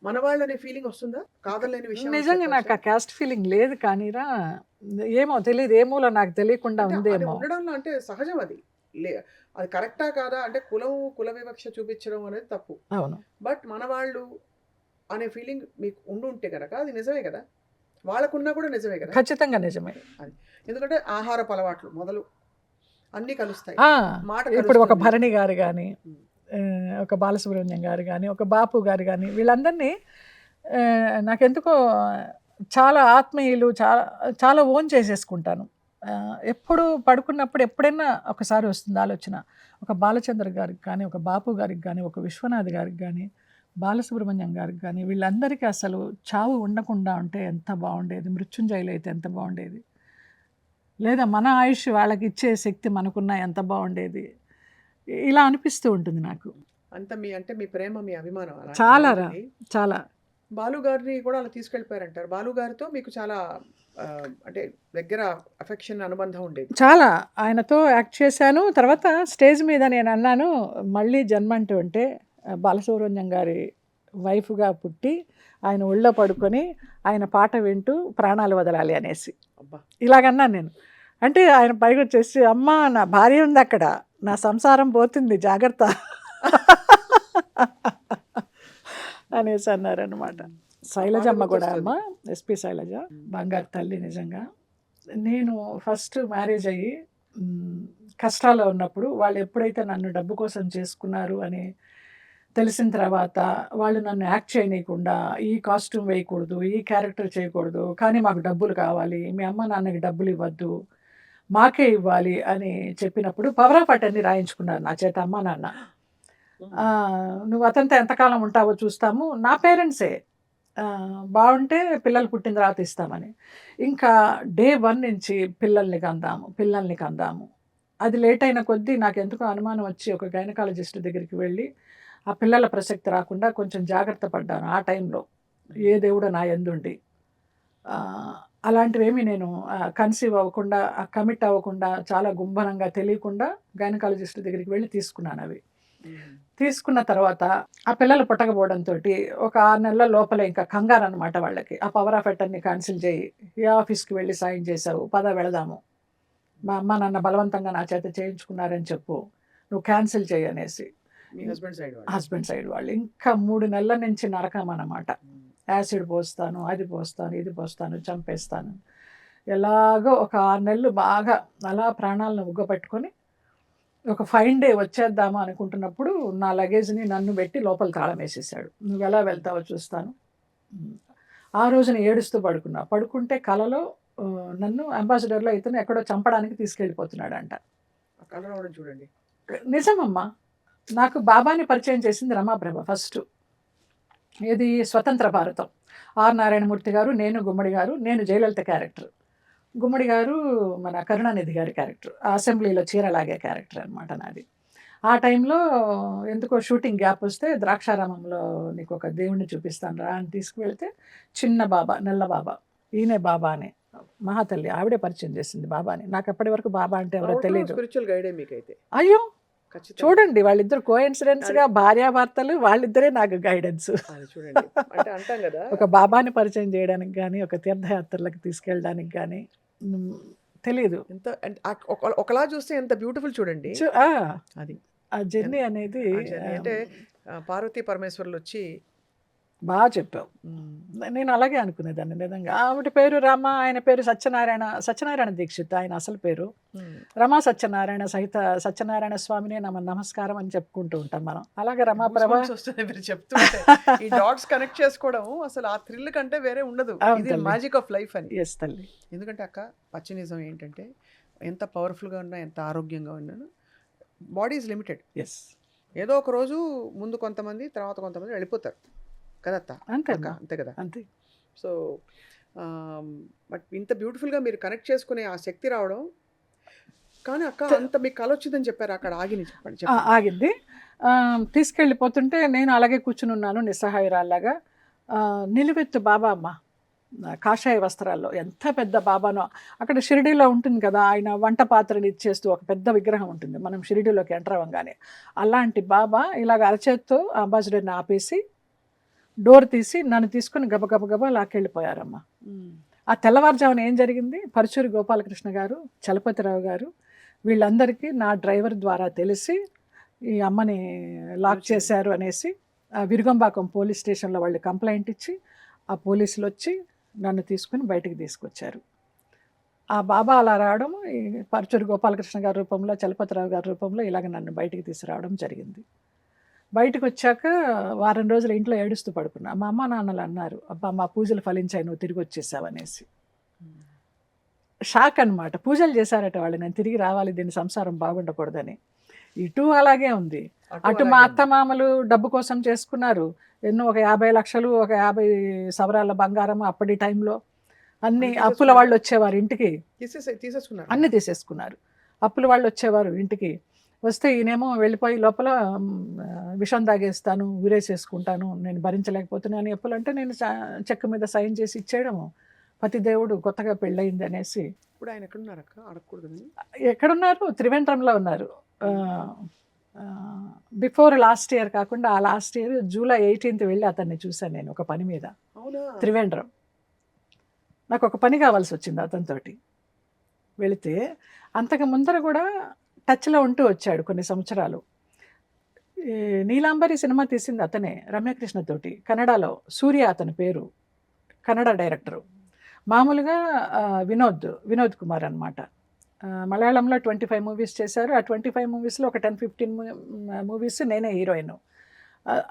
మన వాళ్ళనే ఫీలింగ్ వస్తుందా? కాదలేని విషయం నిజంగా నాకు ఆ క్యాస్ట్ ఫీలింగ్ లేదు, కానీరా ఏమో తెలియదు, ఏమోలో నాకు తెలియకుండా ఉందేమో. ఉండడంలో అంటే సహజం అది. అది కరెక్టా కాదా అంటే కుల వివక్ష చూపించడం అనేది తప్పు. అవును, బట్ మన వాళ్ళు అనే ఫీలింగ్ మీకు ఉంటే కనుక అది నిజమే కదా, వాళ్ళకున్నా కూడా నిజమే కదా. ఖచ్చితంగా నిజమే. ఎందుకంటే ఆహారపు అలవాట్లు మొదలు అన్నీ కలుస్తాయి. మాట ఇప్పుడు ఒక కలుస్తుంది. భరణి గారు కానీ ఒక బాలసుబ్రహ్మణ్యం గారు కానీ ఒక బాపు గారు కానీ వీళ్ళందరినీ నాకెందుకో చాలా ఆత్మీయులు, చాలా చాలా ఓన్ చేసేసుకుంటాను. ఎప్పుడు పడుకున్నప్పుడు ఎప్పుడైనా ఒకసారి వస్తుంది ఆలోచన, ఒక బాలచంద్ర గారికి కానీ ఒక బాపు గారికి కానీ ఒక విశ్వనాథ్ గారికి కానీ బాలసుబ్రహ్మణ్యం గారికి కానీ వీళ్ళందరికీ అసలు చావు ఉండకుండా ఉంటే ఎంత బాగుండేది, మృత్యుంజయులు అయితే ఎంత బాగుండేది, లేదా మన ఆయుష్ వాళ్ళకి ఇచ్చే శక్తి మనకున్నా ఎంత బాగుండేది, ఇలా అనిపిస్తూ ఉంటుంది నాకు. అంత మీ ప్రేమ, మీ అభిమానం అలా చాలా ఉంటుంది. చాలా. బాలు గారిని కూడా అలా తీసుకెళ్ళిపోయారంటారు. బాలు గారితో మీకు చాలా అంటే దగ్గర అఫెక్షన్, అనుబంధం ఉండేది. చాలా ఆయనతో యాక్ట్ చేశాను. తర్వాత స్టేజ్ మీద నేను అన్నాను, మళ్ళీ జన్మ అంటూ ఉంటే బాలసుబ్రహ్మణ్యం గారి వైఫ్గా పుట్టి ఆయన ఒళ్ళో పడుకొని ఆయన పాట వింటూ ప్రాణాలు వదలాలి అనేసి అబ్బా, ఇలాగన్నాను నేను. అంటే ఆయన పైకి వచ్చేసి, అమ్మా నా భార్య ఉంది అక్కడ, నా సంసారం పోతుంది జాగ్రత్త అనేసి అన్నారనమాట. శైలజమ్మ కూడా అమ్మ, ఎస్పి శైలజ బంగారు తల్లి. నిజంగా నేను ఫస్ట్ మ్యారేజ్ అయ్యి కష్టాల్లో ఉన్నప్పుడు వాళ్ళు ఎప్పుడైతే నన్ను డబ్బు కోసం చేసుకున్నారు అని తెలిసిన తర్వాత వాళ్ళు నన్ను యాక్ట్ చేయనీయకుండా, ఈ కాస్ట్యూమ్ వేయకూడదు, ఈ క్యారెక్టర్ చేయకూడదు, కానీ మాకు డబ్బులు కావాలి, మీ అమ్మ నాన్నకి డబ్బులు ఇవ్వద్దు, మాకే ఇవ్వాలి అని చెప్పినప్పుడు పవర్ ఆఫ్ అటర్నీ రాయించుకున్నారు నా చేత అమ్మ నాన్న. నువ్వు అతనితో ఎంతకాలం ఉంటావో చూస్తాము, నా పేరెంట్సే, బాగుంటే పిల్లలు పుట్టిన తర్వాత ఇస్తామని. ఇంకా డే 1 నుంచి పిల్లల్ని కందాము. అది లేట్ అయిన కొద్దీ నాకు ఎందుకో అనుమానం వచ్చి ఒక గైనకాలజిస్ట్ దగ్గరికి వెళ్ళి ఆ పిల్లల ప్రసక్తి రాకుండా కొంచెం జాగ్రత్త పడ్డాను ఆ టైంలో. ఏ దేవుడు నా యందుండి అలాంటివేమీ నేను కన్సీవ్ అవ్వకుండా, కమిట్ అవ్వకుండా, చాలా గుంభనంగా తెలియకుండా గైనకాలజిస్ట్ దగ్గరికి వెళ్ళి తీసుకున్నాను అవి. తీసుకున్న తర్వాత ఆ పిల్లలు పుట్టకపోవడంతో ఒక 6 నెలల లోపలే ఇంకా కంగారు అనమాట వాళ్ళకి. ఆ పవర్ ఆఫ్ అటర్నీ క్యాన్సిల్ చేయి, ఏ ఆఫీస్కి వెళ్ళి సైన్ చేసావు, పద వెళదాము, మా అమ్మ నాన్న బలవంతంగా నా చేత చేయించుకున్నారని చెప్పు, నువ్వు క్యాన్సిల్ చేయి అనేసి. మీ హస్బెండ్ సైడ్ వాళ్ళు ఇంకా 3 నెలల నుంచి నరకం అన్నమాట. యాసిడ్ పోస్తాను, అది పోస్తాను, ఇది పోస్తాను, చంపేస్తాను. ఎలాగో ఒక 6 నెలలు బాగా అలా ప్రాణాలను ఉగ్గపెట్టుకొని ఒక ఫైన్ డే వచ్చేద్దామా అనుకుంటున్నప్పుడు నా లగేజ్ని నన్ను పెట్టి లోపల తాళం వేసేసాడు. నువ్వు ఎలా వెళ్తావో చూస్తాను. ఆ రోజున ఏడుస్తూ పడుకుంటే కలలో నన్ను అంబాసిడర్లో ఇతను ఎక్కడో చంపడానికి తీసుకెళ్ళిపోతున్నాడంట. చూడండి, నిజమమ్మా. నాకు బాబాని పరిచయం చేసింది రమాప్రభ ఫస్ట్. ఇది స్వతంత్ర భారతం. ఆర్ నారాయణమూర్తి గారు, నేను గుమ్మడి గారు, నేను జయలలిత క్యారెక్టర్, గుమ్మడి గారు మన కరుణానిధి గారి క్యారెక్టర్, అసెంబ్లీలో చీరలాగే క్యారెక్టర్ అనమాట నాది. ఆ టైంలో ఎందుకో షూటింగ్ గ్యాప్ వస్తే ద్రాక్షారామంలో నీకు ఒక దేవుణ్ణి చూపిస్తాను రా అని తీసుకువెళ్తే చిన్న బాబా, నల్ల బాబా, ఈయనే బాబా అని మహాతల్లి ఆవిడే పరిచయం చేసింది బాబాని. నాకు అప్పటి వరకు బాబా అంటే ఎవరో తెలియదు. స్పిరిచువల్ గైడే మీకైతే. అయ్యో ఖచ్చితంగా. చూడండి వాళ్ళిద్దరు కోఇన్సిడెన్స్ గా భార్యాభర్తలు, వాళ్ళిద్దరే నాకు గైడెన్స్. అది చూడండి. అంటే అంటాం కదా, ఒక బాబాని పరిచయం చేయడానికి కానీ, ఒక తీర్థయాత్రలకు తీసుకెళ్ళడానికి కానీ తెలియదు. ఎంత ఒకలా చూస్తే ఎంత బ్యూటిఫుల్ చూడండి. అది ఆ జర్నీ అనేది ఆ journey అంటే పార్వతీ పరమేశ్వరులు వచ్చి బాగా చెప్పావు. నేను అలాగే అనుకునేదాన్ని నిజంగా. ఆవిడ పేరు రమ, ఆయన పేరు సత్యనారాయణ దీక్షిత్ ఆయన అసలు పేరు. రమా సత్యనారాయణ సహిత సత్యనారాయణ స్వామినే నమస్కారం అని చెప్పుకుంటూ ఉంటాం మనం. అలాగే రమాప్రభ వస్తుంది మీరు చెప్తుంటే. ఈ డాట్స్ కనెక్ట్ చేసుకోవడం అసలు ఆ థ్రిల్ కంటే వేరే ఉండదు. ఇది మ్యాజిక్ ఆఫ్ లైఫ్ అని. ఎస్ తల్లి. ఎందుకంటే అక్క పచ్చి నిజం ఏంటంటే ఎంత పవర్ఫుల్గా ఉన్నా, ఎంత ఆరోగ్యంగా ఉన్నాను, బాడీ ఈజ్ లిమిటెడ్. ఎస్, ఏదో ఒక రోజు ముందు కొంతమంది, తర్వాత కొంతమంది వెళ్ళిపోతారు కదా అత్త. అంతే అంతే కదా. అంతే. సో బట్ ఇంత బ్యూటిఫుల్గా మీరు కనెక్ట్ చేసుకునే ఆ శక్తి రావడం. కానీ అక్క అంత మీకు కల వచ్చిందని చెప్పారు, అక్కడ ఆగిని చెప్పండి. ఆగింది. తీసుకెళ్ళిపోతుంటే నేను అలాగే కూర్చుని ఉన్నాను నిస్సహాయురాల్లాగా. నిలువెత్తు బాబా అమ్మ, కాషాయ వస్త్రాల్లో, ఎంత పెద్ద బాబానో. అక్కడ షిరిడీలో ఉంటుంది కదా, ఆయన వంట పాత్రని ఇచ్చేస్తూ ఒక పెద్ద విగ్రహం ఉంటుంది మనం షిరిడీలోకి ఎంటర్ అవ్వగానే. అలాంటి బాబా ఇలాగ అరచేత్తో అంబాసిడర్ని ఆపేసి డోర్ తీసి నన్ను తీసుకుని గబగబా లాక్కెళ్ళిపోయారమ్మ. ఆ తెల్లవారుజామున ఏం జరిగింది, పరుచూరి గోపాలకృష్ణ గారు, చలపతిరావు గారు వీళ్ళందరికీ నా డ్రైవర్ ద్వారా తెలిసి ఈ అమ్మని లాక్ చేశారు అనేసి విరుగంబాకం పోలీస్ స్టేషన్లో వాళ్ళు కంప్లైంట్ ఇచ్చి ఆ పోలీసులు వచ్చి నన్ను తీసుకుని బయటికి తీసుకొచ్చారు. ఆ బాబా అలా రావడం, ఈ పరుచూరి గోపాలకృష్ణ గారి రూపంలో, చలపతిరావు గారి రూపంలో ఇలాగ నన్ను బయటికి తీసుకురావడం జరిగింది. బయటకు వచ్చాక వారం రోజులు ఇంట్లో ఏడుస్తూ పడుకున్నా. మా అమ్మ నాన్నలు అన్నారు, అబ్బా మా పూజలు ఫలించాయి, నువ్వు తిరిగి వచ్చేసావు అనేసి. షాక్ అనమాట. పూజలు చేశారట వాళ్ళు, నేను తిరిగి రావాలి, దీని సంసారం బాగుండకూడదని. ఇటు అలాగే ఉంది. అటు మా అత్తమామలు డబ్బు కోసం చేసుకున్నారు ఎన్నో, ఒక 50 లక్షలు, ఒక 50 సవరాల బంగారం అప్పటి టైంలో. అన్ని అప్పుల వాళ్ళు వచ్చేవారు ఇంటికి, తీసేసుకున్నారు, అన్ని తీసేసుకున్నారు. అప్పుల వాళ్ళు వచ్చేవారు ఇంటికి. వస్తే ఈయనేమో వెళ్ళిపోయి లోపల విషం తాగేస్తాను, ఊరేసేసుకుంటాను, నేను భరించలేకపోతున్నాను ఎప్పులు అంటే, నేను చెక్ మీద సైన్ చేసి ఇచ్చేయడము. పతిదేవుడు కొత్తగా పెళ్ళయింది అనేసి. ఇప్పుడు ఆయన ఎక్కడున్నారు అక్క, అడగకూడదు. ఎక్కడున్నారు? త్రివేంద్రంలో ఉన్నారు. బిఫోర్ లాస్ట్ ఇయర్ కాకుండా ఆ లాస్ట్ ఇయర్ జూలై 18th వెళ్ళి అతన్ని చూశాను నేను ఒక పని మీద. త్రివేంద్రం నాకు ఒక పని కావాల్సి వచ్చింది అతనితోటి. వెళితే అంతకు ముందర కూడా టచ్లో ఉంటూ వచ్చాడు కొన్ని సంవత్సరాలు. నీలాంబరి సినిమా తీసింది అతనే రమ్యకృష్ణతోటి, కన్నడలో. సూర్య అతని పేరు, కన్నడ డైరెక్టరు. మామూలుగా వినోద్ కుమార్ అనమాట. మలయాళంలో 25 మూవీస్ చేశారు. ఆ 25 మూవీస్లో ఒక 10-15 మూవీస్ నేనే హీరోయిన్.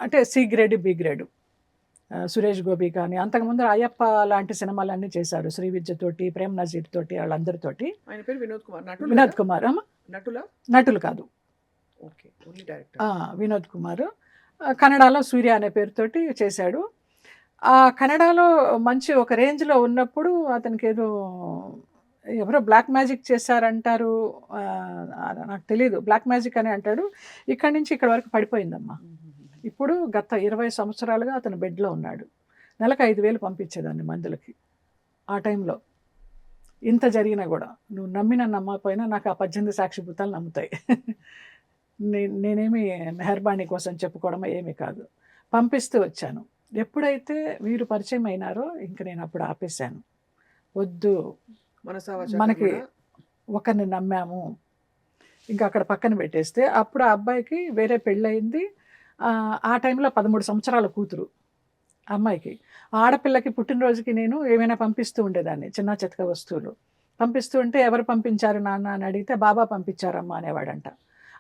అంటే C grade, B grade. Suresh Gopi కానీ, అంతకుముందు అయ్యప్ప లాంటి సినిమాలన్నీ చేశారు, శ్రీవిద్య తోటి, ప్రేమ్ నజీర్ తోటి, వాళ్ళందరితోటి. ఆయన పేరు వినోద్ కుమార్. వినోద్ కుమార్ నటులు కాదు, డైరెక్టర్ వినోద్ కుమార్. కన్నడలో సూర్య అనే పేరుతోటి చేశాడు. ఆ కన్నడలో మంచి ఒక రేంజ్లో ఉన్నప్పుడు అతనికి ఏదో ఎవరో బ్లాక్ మ్యాజిక్ చేశారంటారు, నాకు తెలియదు, బ్లాక్ మ్యాజిక్ అని అంటాడు. ఇక్కడి నుంచి ఇక్కడ వరకు పడిపోయిందమ్మా. ఇప్పుడు గత 20 సంవత్సరాలుగా అతను బెడ్లో ఉన్నాడు. నెలకు 5,000 పంపించేదాన్ని మందులకి ఆ టైంలో. ఇంత జరిగినా కూడా నువ్వు నమ్మినా నమ్మకపోయినా నాకు ఆ 18 సాక్షిభూతాలు నమ్ముతాయి. నేనేమి మెహర్బానీ కోసం చెప్పుకోవడం ఏమీ కాదు, పంపిస్తూ వచ్చాను. ఎప్పుడైతే వీరు పరిచయం అయినారో ఇంక నేను అప్పుడు ఆపేశాను. వద్దు, మనకి ఒకరిని నమ్మాము, ఇంకా అక్కడ పక్కన పెట్టేస్తే. అప్పుడు ఆ అబ్బాయికి వేరే పెళ్ళయింది. ఆ టైంలో 13 సంవత్సరాల కూతురు అమ్మాయికి. ఆడపిల్లకి పుట్టినరోజుకి నేను ఏమైనా పంపిస్తూ ఉండేదాన్ని, చిన్న చితక వస్తువులు పంపిస్తూ ఉంటే, ఎవరు పంపించారు నాన్న అని అడిగితే బాబా పంపించారమ్మా అనేవాడంట.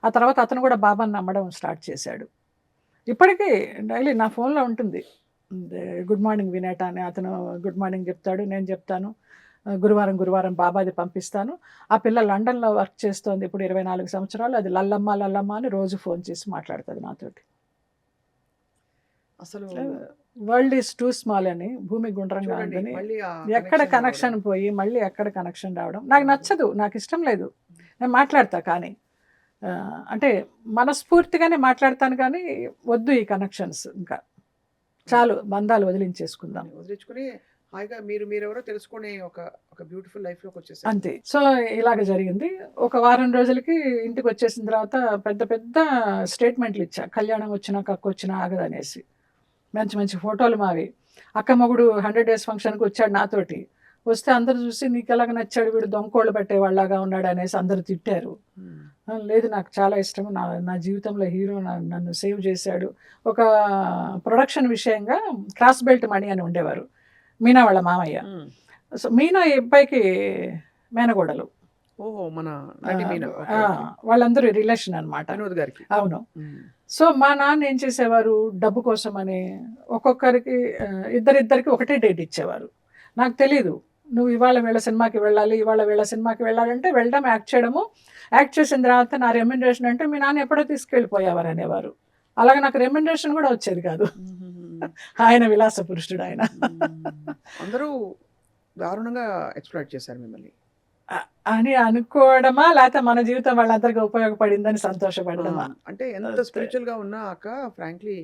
ఆ తర్వాత అతను కూడా బాబాని నమ్మడం స్టార్ట్ చేశాడు. ఇప్పటికీ డైలీ నా ఫోన్లో ఉంటుంది, గుడ్ మార్నింగ్ వినేట అని. అతను గుడ్ మార్నింగ్ చెప్తాడు, నేను చెప్తాను. గురువారం బాబాది పంపిస్తాను. ఆ పిల్ల లండన్లో వర్క్ చేస్తోంది ఇప్పుడు 24 సంవత్సరాలు. అది లల్లమ్మ అని రోజు ఫోన్ చేసి మాట్లాడుతుంది నాతోటి. అసలు వరల్డ్ ఈజ్ టూ స్మాల్ అని, భూమి గుండ్రంగా ఉందని, ఎక్కడ కనెక్షన్ పోయి మళ్ళీ ఎక్కడ కనెక్షన్ రావడం నాకు నచ్చదు, నాకు ఇష్టం లేదు. నేను మాట్లాడతా కానీ అంటే మనస్ఫూర్తిగానే మాట్లాడతాను, కానీ వద్దు ఈ కనెక్షన్స్, ఇంకా చాలు, బంధాలు వదిలించుకుని హాయిగా మీరెవరో తెలుసుకునే ఒక బ్యూటిఫుల్ లైఫ్లోకి వచ్చేసారు. అంతే. సో, ఇలాగ జరిగింది. ఒక వారం రోజులకి ఇంటికి వచ్చేసిన తర్వాత పెద్ద పెద్ద స్టేట్మెంట్లు ఇచ్చా. కళ్యాణం వచ్చినా కక్కొచ్చినా ఆగదనేసి. మంచి మంచి ఫోటోలు మావి. అక్క మొగుడు 100 డేస్ ఫంక్షన్కి వచ్చాడు నాతోటి. వస్తే అందరూ చూసి నీకు ఎలాగ నచ్చాడు, వీడు దొంగకోళ్ళు పట్టేవాళ్ళలాగా ఉన్నాడు అనేసి అందరూ తిట్టారు. లేదు నాకు చాలా ఇష్టం, నా జీవితంలో హీరో నన్ను సేవ్ చేశాడు. ఒక ప్రొడక్షన్ విషయంగా క్రాస్ బెల్ట్ మణి అని ఉండేవారు, మీనా వాళ్ళ మామయ్య. సో మీనా ఈ అబ్బాయికి మేనగోడలు. ఓహో, మన నటి మీనా. వాళ్ళందరూ రిలేషన్ అనమాట. వినోద్ గారికి. అవును. సో మా నాన్న ఏం చేసేవారు, డబ్బు కోసమని ఒక్కొక్కరికి ఇద్దరిద్దరికి ఒకటే డేట్ ఇచ్చేవారు. నాకు తెలీదు, నువ్వు ఇవాళ వీళ్ళ సినిమాకి వెళ్ళాలి, ఇవాళ వీళ్ళ సినిమాకి వెళ్ళాలంటే వెళ్ళడం, యాక్ట్ చేయడము. యాక్ట్ చేసిన తర్వాత నా రెమ్యునరేషన్ అంటే మీ నాన్న ఎప్పుడో తీసుకెళ్ళిపోయేవారు అనేవారు. అలాగే నాకు రెమ్యునరేషన్ కూడా వచ్చేది కాదు. ఆయన విలాస పురుషుడు ఆయన. అందరూ దారుణంగా ఎక్స్‌ప్లాయిట్ చేశారు మిమ్మల్ని అని అనుకోవడమా, లేకపోతే మన జీవితం వాళ్ళందరికీ ఉపయోగపడిందని సంతోషపడడమా? అంటే ఎంత స్పిరిచువల్గా ఉన్నా అక్క, ఫ్రాంక్లీ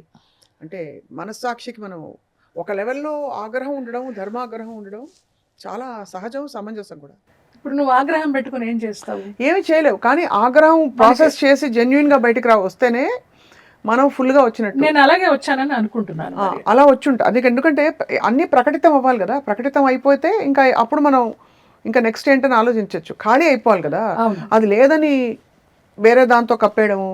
అంటే మనస్సాక్షికి మనం ఒక లెవెల్లో ఆగ్రహం ఉండడం, ధర్మాగ్రహం ఉండడం చాలా సహజం, సమంజసం కూడా. ఇప్పుడు నువ్వు ఆగ్రహం పెట్టుకుని ఏం చేస్తావు? ఏమి చేయలేవు. కానీ ఆగ్రహం ప్రాసెస్ చేసి జెన్యున్గా బయటికి వస్తేనే మనం ఫుల్గా వచ్చినట్టు. నేను అలాగే వచ్చానని అనుకుంటున్నాను. అలా వచ్చుంటా. అది ఎందుకంటే అన్నీ ప్రకటితం అవ్వాలి కదా. ప్రకటితం అయిపోతే ఇంకా అప్పుడు మనం ఇంకా నెక్స్ట్ ఏంటని ఆలోచించవచ్చు. ఖాళీ అయిపోవాలి కదా. అది లేదని వేరే దాంతో కప్పేయడము,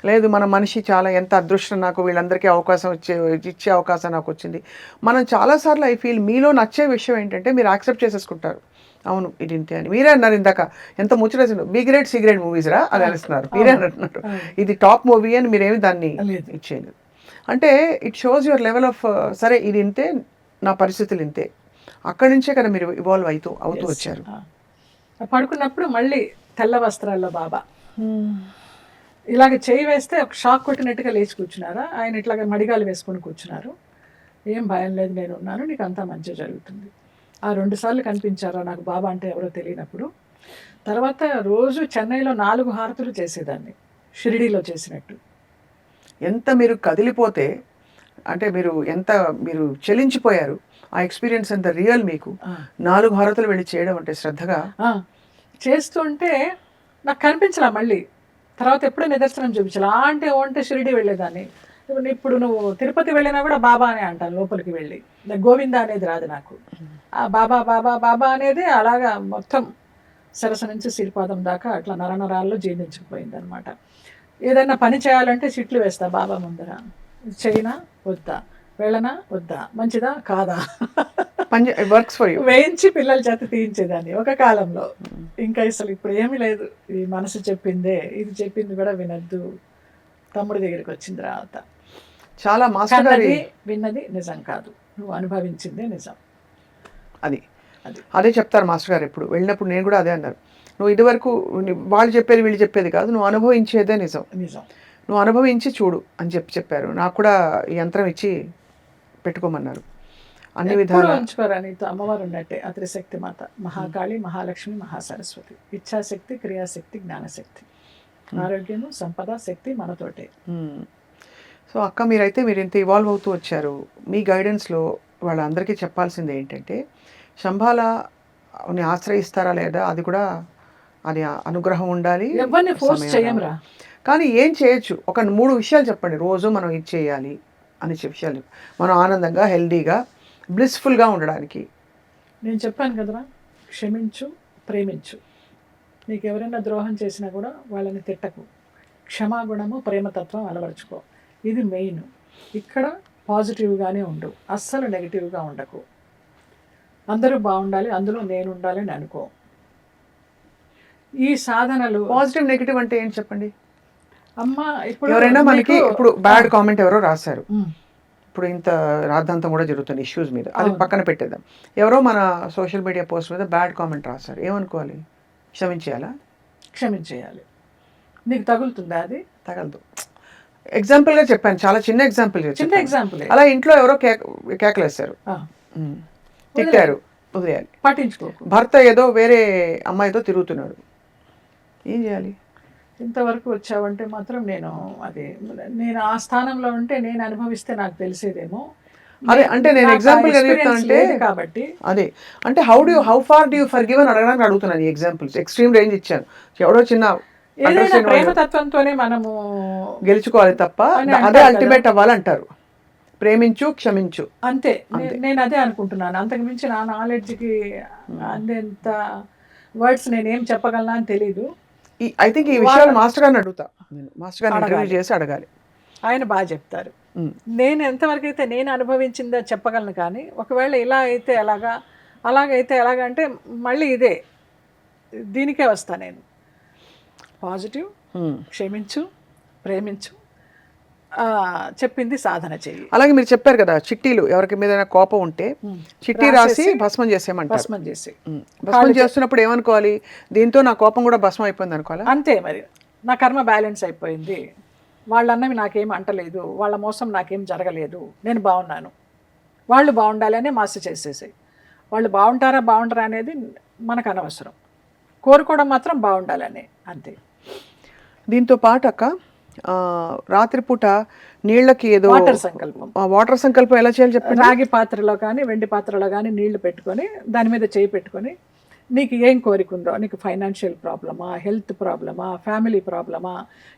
లేదు మన మనిషి చాలా ఎంత అదృష్టం, నాకు వీళ్ళందరికీ అవకాశం ఇచ్చే అవకాశం నాకు వచ్చింది. మనం చాలాసార్లు ఐ ఫీల్ మీలో నచ్చే విషయం ఏంటంటే మీరు యాక్సెప్ట్ చేసేసుకుంటారు. అవును ఇది ఇంతే అని. మీరే అన్నారు ఇందాక, ఎంత ముచ్చటేసిండు, B grade C grade movies రా అని అనిస్తున్నారు. మీరే అంటున్నారు ఇది టాప్ మూవీ అని, మీరేమి దాన్ని ఇచ్చేయలేదు. అంటే it shows your level of, సరే ఇది ఇంతే, నా పరిస్థితులు ఇంతే. అక్కడి నుంచే కదా మీరు ఇవాల్వ్ అవుతూ వచ్చారు. పడుకున్నప్పుడు మళ్ళీ తెల్ల వస్త్రాల్లో బాబా ఇలాగ చేయి వేస్తే ఒక షాక్ కొట్టినట్టుగా లేచి కూర్చున్నారా. ఆయన ఇట్లాగ మడిగాలు వేసుకొని కూర్చున్నారు. ఏం భయం లేదు, నేను ఉన్నాను, నీకు అంతా మంచి జరుగుతుంది. ఆ 2 సార్లు కనిపించారా నాకు బాబా అంటే ఎవరో తెలియనప్పుడు. తర్వాత రోజు చెన్నైలో 4 హారతులు చేసేదాన్ని, షిరిడీలో చేసినట్టు. ఎంత మీరు కదిలిపోతే అంటే మీరు చెలించిపోయారు. ఆ ఎక్స్పీరియన్స్ ఎంత రియల్ మీకు. 4 హారతులు వెళ్ళి చేయడం అంటే శ్రద్ధగా చేస్తుంటే నాకు కనిపించలా. మళ్ళీ తర్వాత ఎప్పుడూ నిదర్శనం చూపించాలి. అంటే షిరిడి వెళ్ళేదాన్ని. ఇప్పుడు నువ్వు తిరుపతి వెళ్ళినా కూడా బాబా అనే అంటాను లోపలికి వెళ్ళి. గోవింద అనేది రాదు నాకు. ఆ బాబా బాబా బాబా అనేది అలాగా మొత్తం సరస నుంచి శ్రీపాదం దాకా అట్లా నరనరాల్లో జీర్ణించుకుపోయింది అనమాట. ఏదైనా పని చేయాలంటే చిట్లు వేస్తా బాబా ముందర. చేయనా వద్దా, వెళ్ళనా వద్దా, మంచిదా కాదా, వర్క్స్ ఫర్ యూ వేయించి పిల్లల చేత తీయించేదాన్ని ఒక కాలంలో. ఇంకా అసలు ఇప్పుడు ఏమీ లేదు. ఈ మనసు చెప్పిందే, ఇది చెప్పింది కూడా వినద్దు. తమ్ముడి దగ్గరికి వచ్చిన తర్వాత చాలా మాస్టర్ గారి విన్నది నిజం కాదు, నువ్వు అనుభవించిందే నిజం. అదే చెప్తారు మాస్టర్ గారు ఎప్పుడు వెళ్ళినప్పుడు. నేను కూడా అదే అన్నారు, నువ్వు ఇదివరకు వాళ్ళు చెప్పేది వీళ్ళు చెప్పేది కాదు, నువ్వు అనుభవించేదే నిజం. నువ్వు అనుభవించి చూడు అని చెప్పారు. నాకు కూడా ఈ యంత్రం ఇచ్చి పెట్టుకోమన్నారు. అన్ని విధాలు ఉంచుకోరా, నీతో అమ్మవారు ఉన్నట్టే. ఆ త్రిశక్తి మాత, మహాకాళి, మహాలక్ష్మి, మహాసరస్వతి. ఇచ్ఛాశక్తి, క్రియాశక్తి, జ్ఞానశక్తి, ఆరోగ్యము, సంపద, శక్తి మనతోటే. సో అక్క, మీరు ఇంత ఇవాల్వ్ అవుతూ వచ్చారు. మీ గైడెన్స్లో వాళ్ళందరికీ చెప్పాల్సింది ఏంటంటే, శంభాలని ఆశ్రయిస్తారా లేదా అది కూడా, అది అనుగ్రహం ఉండాలి. ఎవరిని ఫోర్స్ చేయమురా. కానీ ఏం చేయొచ్చు, ఒక 3 విషయాలు చెప్పండి. రోజు మనం ఇది చేయాలి అని విషయాలు, మనం ఆనందంగా, హెల్దీగా, బ్లిస్ఫుల్గా ఉండడానికి. నేను చెప్పాను కదరా, క్షమించు, ప్రేమించు. నీకు ఎవరైనా ద్రోహం చేసినా కూడా వాళ్ళని తిట్టకు. క్షమాగుణము, ప్రేమతత్వం అలవరుచుకో. ఇది మెయిన్. ఇక్కడ పాజిటివ్గానే ఉండు, అస్సలు నెగిటివ్గా ఉండకు. అందరూ బాగుండాలి, అందులో నేను ఉండాలని అనుకో. ఈ సాధనలు. పాజిటివ్ నెగిటివ్ అంటే ఏంటి చెప్పండి. అమ్మ ఇప్పుడు ఎవరైనా మనకి ఇప్పుడు బ్యాడ్ కామెంట్ ఎవరో రాశారు, ఇప్పుడు ఇంత రాద్ధాంతం కూడా జరుగుతుంది ఇష్యూస్ మీద, అది పక్కన పెట్టేద్దాం. ఎవరో మన సోషల్ మీడియా పోస్ట్ మీద బ్యాడ్ కామెంట్ రాశారు, ఏమనుకోవాలి? క్షమించేయాలా? క్షమించేయాలి. నీకు తగులుతుందా? అది తగలదు. ఎగ్జాంపుల్గా చెప్పాను, చాలా చిన్న ఎగ్జాంపుల్. అలా ఇంట్లో ఎవరో కేకలేశారు, తిట్టారు, వదిలేయాలి, పట్టించుకోకు. భర్త ఏదో వేరే అమ్మాయితో తిరుగుతున్నాడు, ఏం చేయాలి? ఇంతవరకు వచ్చావంటే మాత్రం నేను ఆ స్థానంలో ఉంటే నేను అనుభవిస్తే నాకు తెలిసేదేమో. అదే అంటే నేను నాకు ఆ ఎగ్జాంపుల్ experience చెప్తానంటే లేదు కాబట్టి అదే అంటే హౌ ఫార్ డూ ఫర్గివ్ అని అడగడానికి అడుగుతున్నాను. ఈ ఎగ్జాంపుల్స్ ఎక్స్ట్రీమ్ రేంజ్ ఇచ్చాను. ఎవడో చిన్న ఏదైనా understand ప్రేమ వాళ్ళు తత్వంతోనే మనము గెలుచుకోవాలి తప్ప అని అదే అంటారు అల్టిమేట్ అవ్వాలంటారు. ప్రేమించు క్షమించు. అంతే నేను అదే అనుకుంటున్నాను. అంతకు మించి నా నాలెడ్జ్కి అందేంత వర్డ్స్ నేనేం చెప్పగలనా అని తెలీదు. ఐ థింక్ ఈ విషయాలు మాస్టర్ గారిని అడుగుతా. నేను మాస్టర్ గారిని ఇంటర్వ్యూ చేసి అడగాలి. ఆయన బాగా చెప్తారు. నేను ఎంతవరకు అయితే నేను అనుభవించిందో చెప్పగలను, కానీ ఒకవేళ ఇలా అయితే ఎలాగా, అలాగైతే ఎలాగా అంటే మళ్ళీ ఇదే దీనికే వస్తా నేను. పాజిటివ్, క్షమించు, ప్రేమించు, చెప్పింది సాధన చెయ్యి. అలాగే మీరు చెప్పారు కదా, చిట్టీలు ఎవరికి మీద కోపం ఉంటే చిట్టి రాసి భస్మం చేసేయమంటారు. భస్మం చేసి భస్మం చేస్తున్నప్పుడు ఏమనుకోవాలి? దీంతో నా కోపం కూడా భస్మం అయిపోయింది అనుకోవాలి. అంతే, మరి నా కర్మ బ్యాలెన్స్ అయిపోయింది, వాళ్ళన్నవి నాకేం అంటలేదు, వాళ్ళ మోసం నాకేం జరగలేదు, నేను బాగున్నాను, వాళ్ళు బాగుండాలి అని మాస్టర్ చేసేసాయి. వాళ్ళు బాగుంటారా అనేది మనకు అనవసరం, కోరుకోవడం మాత్రం బాగుండాలని అంతే. దీంతో పాటు అక్క రాత్రిపూట నీళ్ళకి ఏదో వాటర్ సంకల్పం ఎలా చేయాలి చెప్పండి. రాగి పాత్రలో కానీ వెండి పాత్రలో కానీ నీళ్లు పెట్టుకొని దాని మీద చేయి పెట్టుకొని నీకు ఏం కోరిక ఉందో, నీకు ఫైనాన్షియల్ ప్రాబ్లమా, హెల్త్ ప్రాబ్లమా, ఫ్యామిలీ ప్రాబ్లమా,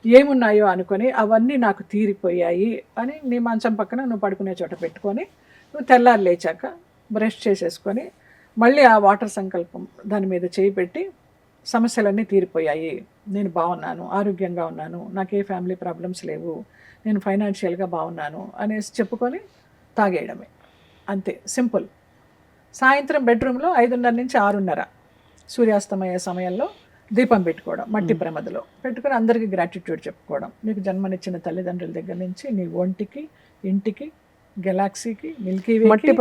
ఏమున్నాయో అనుకొని అవన్నీ నాకు తీరిపోయాయి అని నీ మంచం పక్కన నువ్వు పడుకునే చోట పెట్టుకొని నువ్వు తెల్లారి లేచాక బ్రష్ చేసేసుకొని మళ్ళీ ఆ వాటర్ సంకల్పం దాని మీద చేయి పెట్టి సమస్యలన్నీ తీరిపోయాయి, నేను బాగున్నాను, ఆరోగ్యంగా ఉన్నాను, నాకు ఏ ఫ్యామిలీ ప్రాబ్లమ్స్ లేవు, నేను ఫైనాన్షియల్గా బాగున్నాను అనేసి చెప్పుకొని తాగేయడమే, అంతే, సింపుల్. సాయంత్రం బెడ్రూమ్లో 5:30 నుంచి 6:30 సూర్యాస్తమయ సమయంలో దీపం పెట్టుకోవడం, మట్టి ప్రమదలో పెట్టుకొని అందరికీ గ్రాటిట్యూడ్ చెప్పుకోవడం. నీకు జన్మనిచ్చిన తల్లిదండ్రుల దగ్గర నుంచి నీ ఒంటికి, ఇంటికి, గెలాక్సీకి, మిల్కీ వే, మట్టి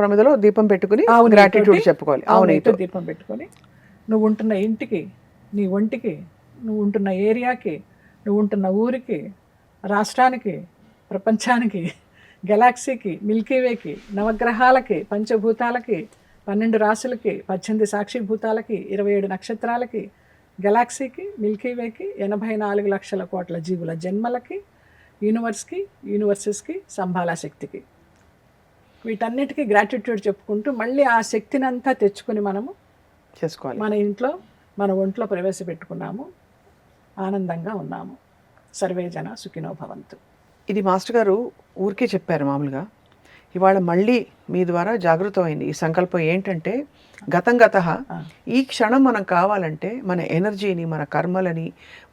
ప్రమదలో దీపం పెట్టుకుని గ్రాటిట్యూడ్ చెప్పుకోవాలి. అవునైతే దీపం పెట్టుకొని నువ్వు ఉంటున్న ఇంటికి, నీ ఒంటికి, నువ్వు ఉంటున్న ఏరియాకి, నువ్వు ఉంటున్న ఊరికి, రాష్ట్రానికి, ప్రపంచానికి, గెలాక్సీకి, మిల్కీవేకి, నవగ్రహాలకి, పంచభూతాలకి, 12 రాశులకి, 18 సాక్షిభూతాలకి, 27 నక్షత్రాలకి, గెలాక్సీకి, మిల్కీవేకి, 84 లక్షల కోట్ల జీవుల జన్మలకి, యూనివర్స్కి, యూనివర్సెస్కి, సంభాళ శక్తికి, వీటన్నిటికీ గ్రాటిట్యూడ్ చెప్పుకుంటూ మళ్ళీ ఆ శక్తిని అంతా తెచ్చుకొని మనము చేసుకోవాలి. మన ఇంట్లో, మన ఒంట్లో ప్రవేశపెట్టుకున్నాము, ఆనందంగా ఉన్నాము. సర్వే జన సుఖినో భవంతు. ఇది మాస్టర్ గారు ఊరికే చెప్పారు మామూలుగా. ఇవాళ మళ్ళీ మీ ద్వారా జాగృతమైంది ఈ సంకల్పం. ఏంటంటే గతం ఈ క్షణం మనం కావాలంటే మన ఎనర్జీని, మన కర్మలని,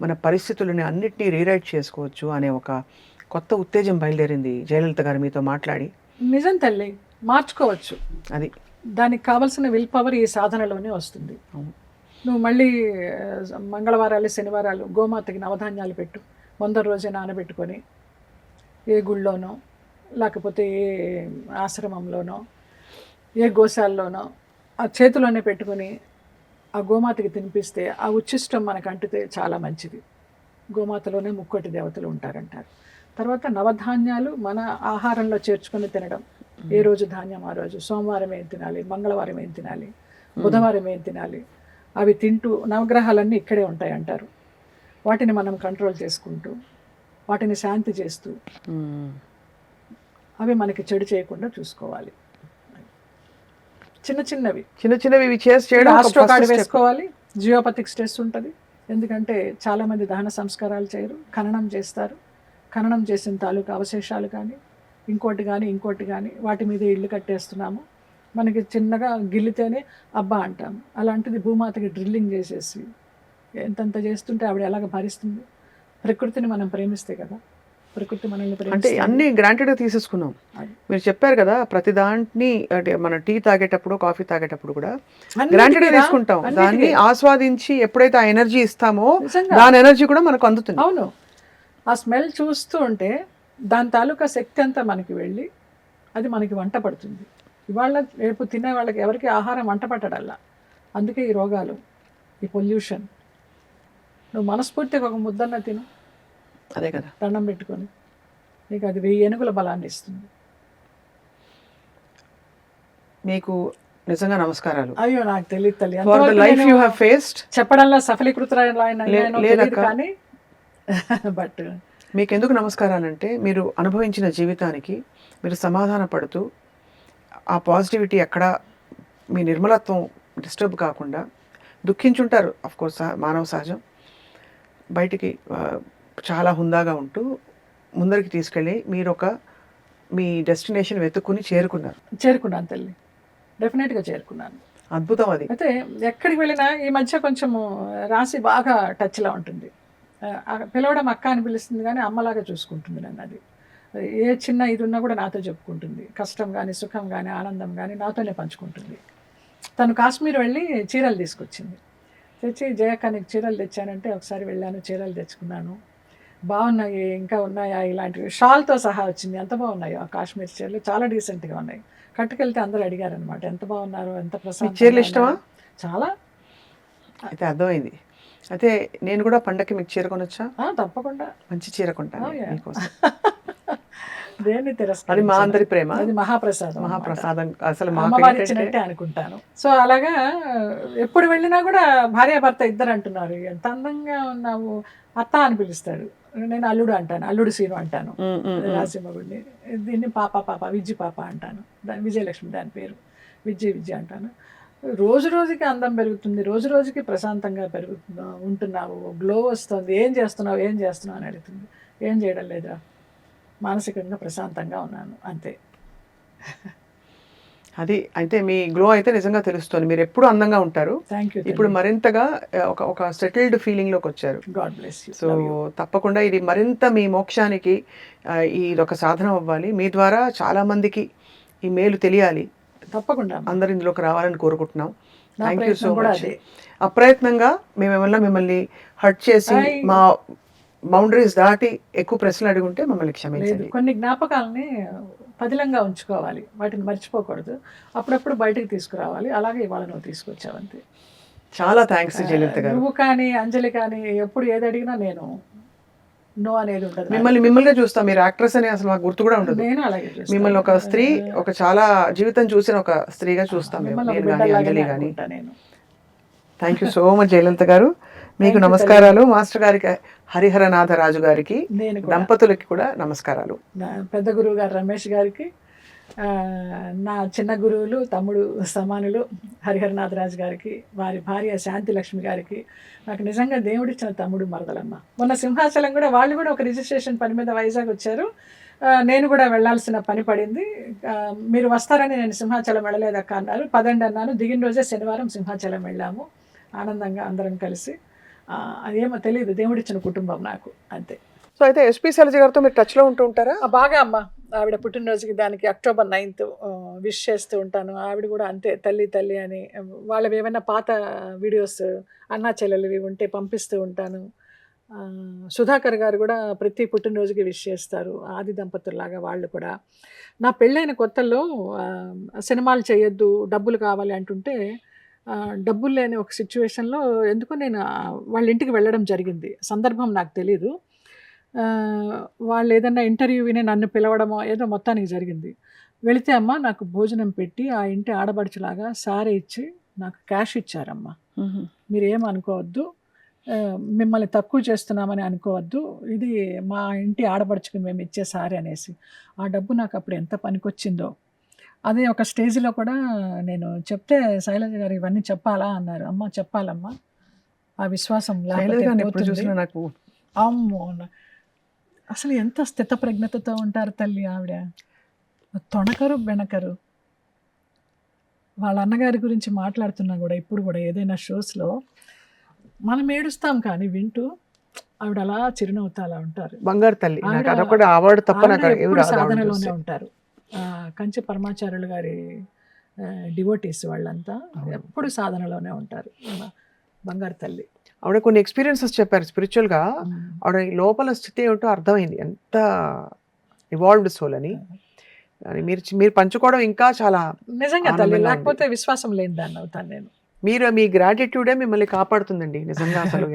మన పరిస్థితులని అన్నిటినీ రీరైట్ చేసుకోవచ్చు అనే ఒక కొత్త ఉత్తేజం బయలుదేరింది జయలలిత గారు మీతో మాట్లాడి. నిజం తల్లి, మార్చుకోవచ్చు. అది దానికి కావాల్సిన విల్ పవర్ ఈ సాధనలోనే వస్తుంది. నువ్వు మళ్ళీ మంగళవారాలు, శనివారాలు గోమాతకి నవధాన్యాలు పెట్టు, ముందర రోజే నానబెట్టుకొని ఏ గుళ్ళోనో లేకపోతే ఏ ఆశ్రమంలోనో ఏ గోశాలలోనో ఆ చేతిలోనే పెట్టుకొని ఆ గోమాతకి తినిపిస్తే ఆ ఉచ్ఛిష్టం మనకు అంటితే చాలా మంచిది. గోమాతలోనే ముక్కోటి దేవతలు ఉంటారంటారు. తర్వాత నవధాన్యాలు మన ఆహారంలో చేర్చుకొని తినడం. ఏ రోజు ధాన్యం ఆ రోజు, సోమవారం ఏం తినాలి, మంగళవారం ఏం తినాలి, బుధవారం ఏం తినాలి, అవి తింటూ నవగ్రహాలన్నీ ఇక్కడే ఉంటాయి అంటారు. వాటిని మనం కంట్రోల్ చేసుకుంటూ, వాటిని శాంతి చేస్తూ, అవి మనకి చెడు చేయకుండా చూసుకోవాలి. చిన్న చిన్నవి ఇవి చేయడం. ఆస్ట్రో కార్డు వేసుకోవాలి. జియోపతిక్ స్ట్రెస్ ఉంటుంది, ఎందుకంటే చాలామంది దహన సంస్కారాలు చేయరు, ఖననం చేస్తారు. ఖననం చేసిన తాలూకు అవశేషాలు కానీ ఇంకోటి కానీ వాటి మీద ఇళ్ళు కట్టేస్తున్నాము. మనకి చిన్నగా గిల్లితేనే అబ్బా అంటాము. అలాంటిది భూమాతకి డ్రిల్లింగ్ చేసేసి ఎంతంత చేస్తుంటే ఆవిడ ఎలాగ భరిస్తుంది? ప్రకృతిని మనం ప్రేమిస్తే కదా, ప్రకృతి మనల్ని అంటే అన్ని గ్రాంటెడ్గా తీసేసుకున్నాం. మీరు చెప్పారు కదా, ప్రతి దాంట్ని అంటే మన టీ తాగేటప్పుడు, కాఫీ తాగేటప్పుడు కూడా గ్రాంటెడ్గా తీసుకుంటాం. దాన్ని ఆస్వాదించి ఎప్పుడైతే ఆ ఎనర్జీ ఇస్తామో దాని ఎనర్జీ కూడా మనకు అందుతుంది. అవును, ఆ స్మెల్ చూస్తూ ఉంటే దాని తాలూకా శక్తి అంతా మనకి వెళ్ళి అది మనకి వంట పడుతుంది. ఇవాళ రేపు తినే వాళ్ళకి ఎవరికి ఆహారం వంట పట్టడల్లా. అందుకే ఈ రోగాలు, ఈ పొల్యూషన్. నువ్వు మనస్ఫూర్తిగా ఒక ముద్దన్న తిను, అదే కదా, దండం పెట్టుకొని, నీకు అది 1000 ఏనుగుల బలాన్ని ఇస్తుంది. మీకు నిజంగా నమస్కారాలు. అయ్యో నాకు తెలియదు తల్లి, చెప్పడంలో సఫలీకృతురాయన కానీ బట్ మీకు ఎందుకు నమస్కారాలంటే మీరు అనుభవించిన జీవితానికి మీరు సమాధాన పడుతూ ఆ పాజిటివిటీ ఎక్కడ మీ నిర్మలత్వం డిస్టర్బ్ కాకుండా దుఃఖించుంటారు కోర్స్ మానవ సహజం బయటికి చాలా హుందాగా ఉంటూ ముందరికి తీసుకెళ్ళి మీరు మీ డెస్టినేషన్ వెతుక్కుని చేరుకున్నాను తల్లి, డెఫినెట్గా చేరుకున్నాను. అద్భుతం అది. అయితే ఎక్కడికి వెళ్ళినా ఈ మధ్య కొంచెము రాశి బాగా టచ్లో ఉంటుంది. పిలవడం అక్క అని పిలుస్తుంది కానీ అమ్మలాగా చూసుకుంటుంది నన్ను. అది ఏ చిన్న ఇది ఉన్నా కూడా నాతో చెప్పుకుంటుంది. కష్టం కానీ సుఖం కానీ ఆనందం కానీ నాతోనే పంచుకుంటుంది. తను కాశ్మీర్ వెళ్ళి చీరలు తీసుకొచ్చింది. తెచ్చి జయక్క నీకు చీరలు తెచ్చానంటే ఒకసారి వెళ్ళాను, చీరలు తెచ్చుకున్నాను. బాగున్నాయి, ఇంకా ఉన్నాయా ఇలాంటివి, షాల్తో సహా వచ్చింది. ఎంత బాగున్నాయో ఆ కాశ్మీర్ చీరలు, చాలా డీసెంట్గా ఉన్నాయి. కట్టుకెళ్తే అందరూ అడిగారు అనమాట ఎంత బాగున్నారు, ఎంత ప్రశాంతంగా. చీరలు ఇష్టమా? చాలా. అయితే అర్థమైంది. అయితే నేను కూడా పండగకి మీకు చీర కొనొచ్చా? తప్పకుండా మంచి చీర కొంటాను మీకోసం. దేన్ని అది తిరస్కారం, మా అందరి ప్రేమ, అది మహాప్రసాదం. మహాప్రసాదం అసలు అమ్మవారి ఇచ్చినట్టే అనుకుంటాను. సో అలాగా ఎప్పుడు వెళ్ళినా కూడా భార్యాభర్త ఇద్దరు అంటున్నారు ఎంత అందంగా ఉన్నావు. అత్త అని పిలుస్తాడు, నేను అల్లుడు అంటాను, అల్లుడు సీను అంటాను రాసింహగుడిని. దీన్ని పాప విజ్జి పాప అంటాను, దాని విజయలక్ష్మి దాని పేరు, విజ్జి అంటాను. రోజు రోజుకి అందం పెరుగుతుంది, రోజు రోజుకి ప్రశాంతంగా ఉంటున్నావు, గ్లో వస్తుంది. ఏం చేస్తున్నావు అని అడుగుతుంది. ఏం చేయడం లేదురా, మానసికంగా ప్రశాంతంగా ఉన్నాను అంతే. అది అయితే మీ గ్లో అయితే నిజంగా తెలుస్తుంది. మీరు ఎప్పుడు అందంగా ఉంటారు. Thank you. ఇప్పుడు మరింతగా ఒక సెటిల్డ్ ఫీలింగ్లోకి వచ్చారు. God bless you. సో తప్పకుండా ఇది మరింత మీ మోక్షానికి ఇది ఒక సాధనం అవ్వాలి. మీ ద్వారా చాలామందికి ఈ మేలు తెలియాలి. తప్పకుండా అందరు ఇందులోకి రావాలని కోరుకుంటున్నాం. Thank you so much. అప్రయత్నంగా మేమేమన్నా మిమ్మల్ని హర్ట్ చేసి మా బౌండరీస్ దాటి ఎక్కువ ప్రశ్నలు అడుగుంటే మమ్మల్ని క్షమించండి. కొన్ని జ్ఞాపకాలని పదిలంగా ఉంచుకోవాలి, వాటిని మర్చిపోకూడదు, అప్పుడప్పుడు బయటకు తీసుకురావాలి. అలాగే ఇవాళ నువ్వు తీసుకొచ్చావంతే. చాలా థ్యాంక్స్ జయలలిత గారు. నువ్వు కానీ అంజలి కానీ ఎప్పుడు ఏది అడిగినా నేను నో అనేది ఉండదు. మిమ్మల్ని చూస్తాం, మీరు యాక్ట్రెస్ అని అసలు మాకు గుర్తు కూడా ఉండదు. నేను అలాగే చూస్తాను. మిమ్మల్ని ఒక స్త్రీ, ఒక చాలా జీవితం చూసిన ఒక స్త్రీగా చూస్తాం మేము, నేను కానీ అంజలి కానీ. Thank you so much Jayalalitha గారు. మీకు నమస్కారాలు. మాస్టర్ గారికి, హరిహరనాథరాజు గారికి, దంపతులకి కూడా నమస్కారాలు. పెద్ద గురువు గారు రమేష్ గారికి, నా చిన్న గురువులు తమ్ముడు సమానులు హరిహరనాథరాజు గారికి, వారి భార్య శాంతి లక్ష్మి గారికి, నాకు నిజంగా దేవుడిచ్చిన తమ్ముడు మరదలమ్మ. మొన్న సింహాచలం కూడా వాళ్ళు కూడా ఒక రిజిస్ట్రేషన్ పని మీద వైజాగ్ వచ్చారు. నేను కూడా వెళ్ళాల్సిన పని పడింది. మీరు వస్తారని నేను సింహాచలం వెళ్ళలేదక్క అన్నారు. పదండి అన్నాను. దిగిన రోజే శనివారం సింహాచలం వెళ్ళాము ఆనందంగా అందరం కలిసి. అదేమో తెలియదు, దేవుడిచ్చిన కుటుంబం నాకు అంతే. సో అయితే ఎస్పీ శైలజ గారితో మీరు టచ్లో ఉంటూ ఉంటారా? బాగా అమ్మ. ఆవిడ పుట్టినరోజుకి దానికి అక్టోబర్ 9th విష్ చేస్తూ ఉంటాను. ఆవిడ కూడా అంతే, తల్లి అని. వాళ్ళవి ఏమైనా పాత వీడియోస్ అన్నా చెల్లెలివి ఉంటే పంపిస్తూ ఉంటాను. సుధాకర్ గారు కూడా ప్రతి పుట్టినరోజుకి విష్ చేస్తారు, ఆది దంపతుల్లాగా వాళ్ళు కూడా. నా పెళ్ళైన కొత్తల్లో సినిమాలు చేయొద్దు, డబ్బులు కావాలి అంటుంటే డబ్బులు లేని ఒక సిచ్యువేషన్లో ఎందుకో నేను వాళ్ళ ఇంటికి వెళ్ళడం జరిగింది. సందర్భం నాకు తెలీదు. వాళ్ళు ఏదన్నా ఇంటర్వ్యూ విని నన్ను పిలవడమో ఏదో మొత్తానికి జరిగింది. వెళితే అమ్మ నాకు భోజనం పెట్టి ఆ ఇంటి ఆడబడుచులాగా సారీ ఇచ్చి నాకు క్యాష్ ఇచ్చారమ్మా. మీరు ఏమనుకోవద్దు, మిమ్మల్ని తక్కువ చేస్తున్నామని అనుకోవద్దు, ఇది మా ఇంటి ఆడబడుచుకి మేము ఇచ్చే సారీ అనేసి. ఆ డబ్బు నాకు అప్పుడు ఎంత పనికొచ్చిందో. అదే ఒక స్టేజ్లో కూడా నేను చెప్తే శైలజ గారు ఇవన్నీ చెప్పాలా అన్నారు. అమ్మ చెప్పాలమ్మా, ఆ విశ్వాసం నాకు అమ్మో, అసలు ఎంత స్థితప్రజ్ఞతతో ఉంటారు తల్లి ఆవిడ. తొణకరు బెణకరు. వాళ్ళ అన్నగారి గురించి మాట్లాడుతున్నా కూడా ఇప్పుడు కూడా ఏదైనా షోస్లో మనం ఏడుస్తాం కానీ వింటూ ఆవిడ అలా చిరునవ్వుతా అలా ఉంటారు. బంగారు తల్లి. సాధనలోనే ఉంటారు. కంచి పరమాచార్యులు గారి డివోటీస్ వాళ్ళంతా ఎప్పుడు సాధనలోనే ఉంటారు. బంగారు తల్లి. ఆవిడ కొన్ని ఎక్స్పీరియన్సెస్ చెప్పారు స్పిరిచువల్గా. ఆవిడ లోపల స్థితి ఏమిటో అర్థమైంది, ఎంత ఇవాల్వ్డ్ సోల్ అని. మీరు పంచుకోవడం ఇంకా చాలా నిజంగా తల్లి, లేకపోతే విశ్వాసం లేని దాన్ని అవుతాను నేను. మీ గ్రాటిట్యూడే మిమ్మల్ని కాపాడుతుందండి నిజంగా. అసలు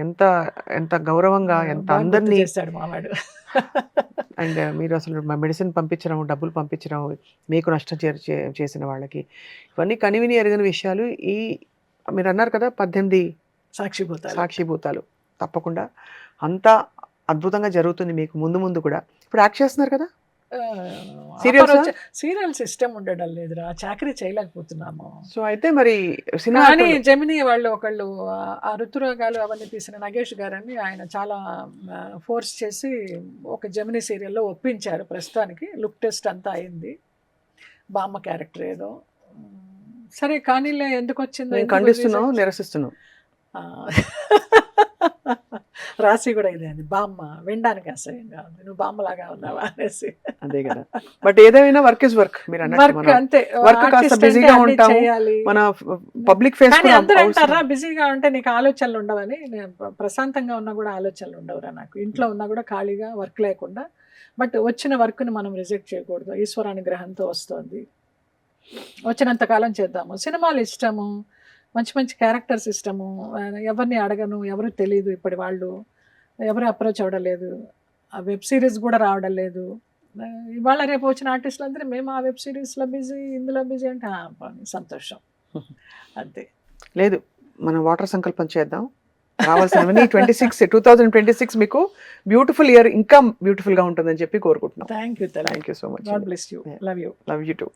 ఎంత గౌరవంగా, ఎంత అందరినీ చేస్తాడు మావాడు. అండ్ మీరు అసలు మెడిసిన్ పంపించడం, డబ్బులు పంపించడం, మీకు నష్టం చేసిన వాళ్ళకి, ఇవన్నీ కనివిని ఎరగని విషయాలు. మీరు అన్నారు కదా 18 సాక్షిభూతాలు. తప్పకుండా అంతా అద్భుతంగా జరుగుతుంది మీకు ముందు ముందు కూడా. ఇప్పుడు యాక్ట్ చేస్తున్నారు కదా Serials ఆ? సీరియల్ సిస్టమ్ ఉండడం లేదురా, చాకరీ చేయలేకపోతున్నాము. సో అయితే మరి సినిమా కానీ జమినీ వాళ్ళు ఒకళ్ళు ఆ ఋతురాగాలు అవన్నీ తీసిన నగేష్ గారని ఆయన చాలా ఫోర్స్ చేసి ఒక జమినీ సీరియల్లో ఒప్పించారు. ప్రస్తుతానికి లుక్ టెస్ట్ అంతా అయింది, బామ్మ క్యారెక్టర్ ఏదో. సరే కానీలే, ఎందుకు వచ్చిందో మేము ఖండిస్తున్నాం, నిరసిస్తున్నాం. రాసి కూడా ఇదే అండి, బామ్మ వినడానికి అసహ్యంగా ఉంది, నువ్వు బామ్మలాగా ఉన్నావా అనేసి. అదే కదా, బట్ ఏదైనా వర్క్ ఇస్ వర్క్. మీరు వర్క్ అంతే, వర్క్ కాస్త artist బిజీగా అంటే అన్నీ ఉంటాము, చేయాలి. మన పబ్లిక్ ఫేస్ కానీ అందరూ అంటారా బిజీగా ఉంటే నీకు ఆలోచనలు ఉండవని. నేను ప్రశాంతంగా ఉన్నా కూడా ఆలోచనలు ఉండవురా నాకు, ఇంట్లో ఉన్నా కూడా ఖాళీగా వర్క్ లేకుండా. బట్ వచ్చిన వర్క్ని మనం రిజెక్ట్ చేయకూడదు, ఈశ్వరానుగ్రహంతో వస్తుంది, వచ్చినంతకాలం చేద్దాము. సినిమాలు ఇష్టము, మంచి మంచి క్యారెక్టర్స్ ఇష్టము, ఎవరిని అడగను, ఎవరు తెలియదు, ఇప్పటి వాళ్ళు ఎవరు అప్రోచ్ అవ్వడం లేదు, ఆ వెబ్ సిరీస్ కూడా రావడం లేదు. ఇవాళ రేపు వచ్చిన ఆర్టిస్టులు అందరూ మేము ఆ వెబ్ సిరీస్లో బిజీ, ఇందులో బిజీ అంటే సంతోషం అంతే. లేదు, మనం వాటర్ సంకల్పం చేద్దాం. రావాల్సినవన్నీ 2026 మీకు బ్యూటిఫుల్ ఇయర్, ఇంకా బ్యూటిఫుల్ గా ఉంటుందని చెప్పి కోరుకుంటున్నాం. Thank you thank you so much. God bless you, love you. Love you two.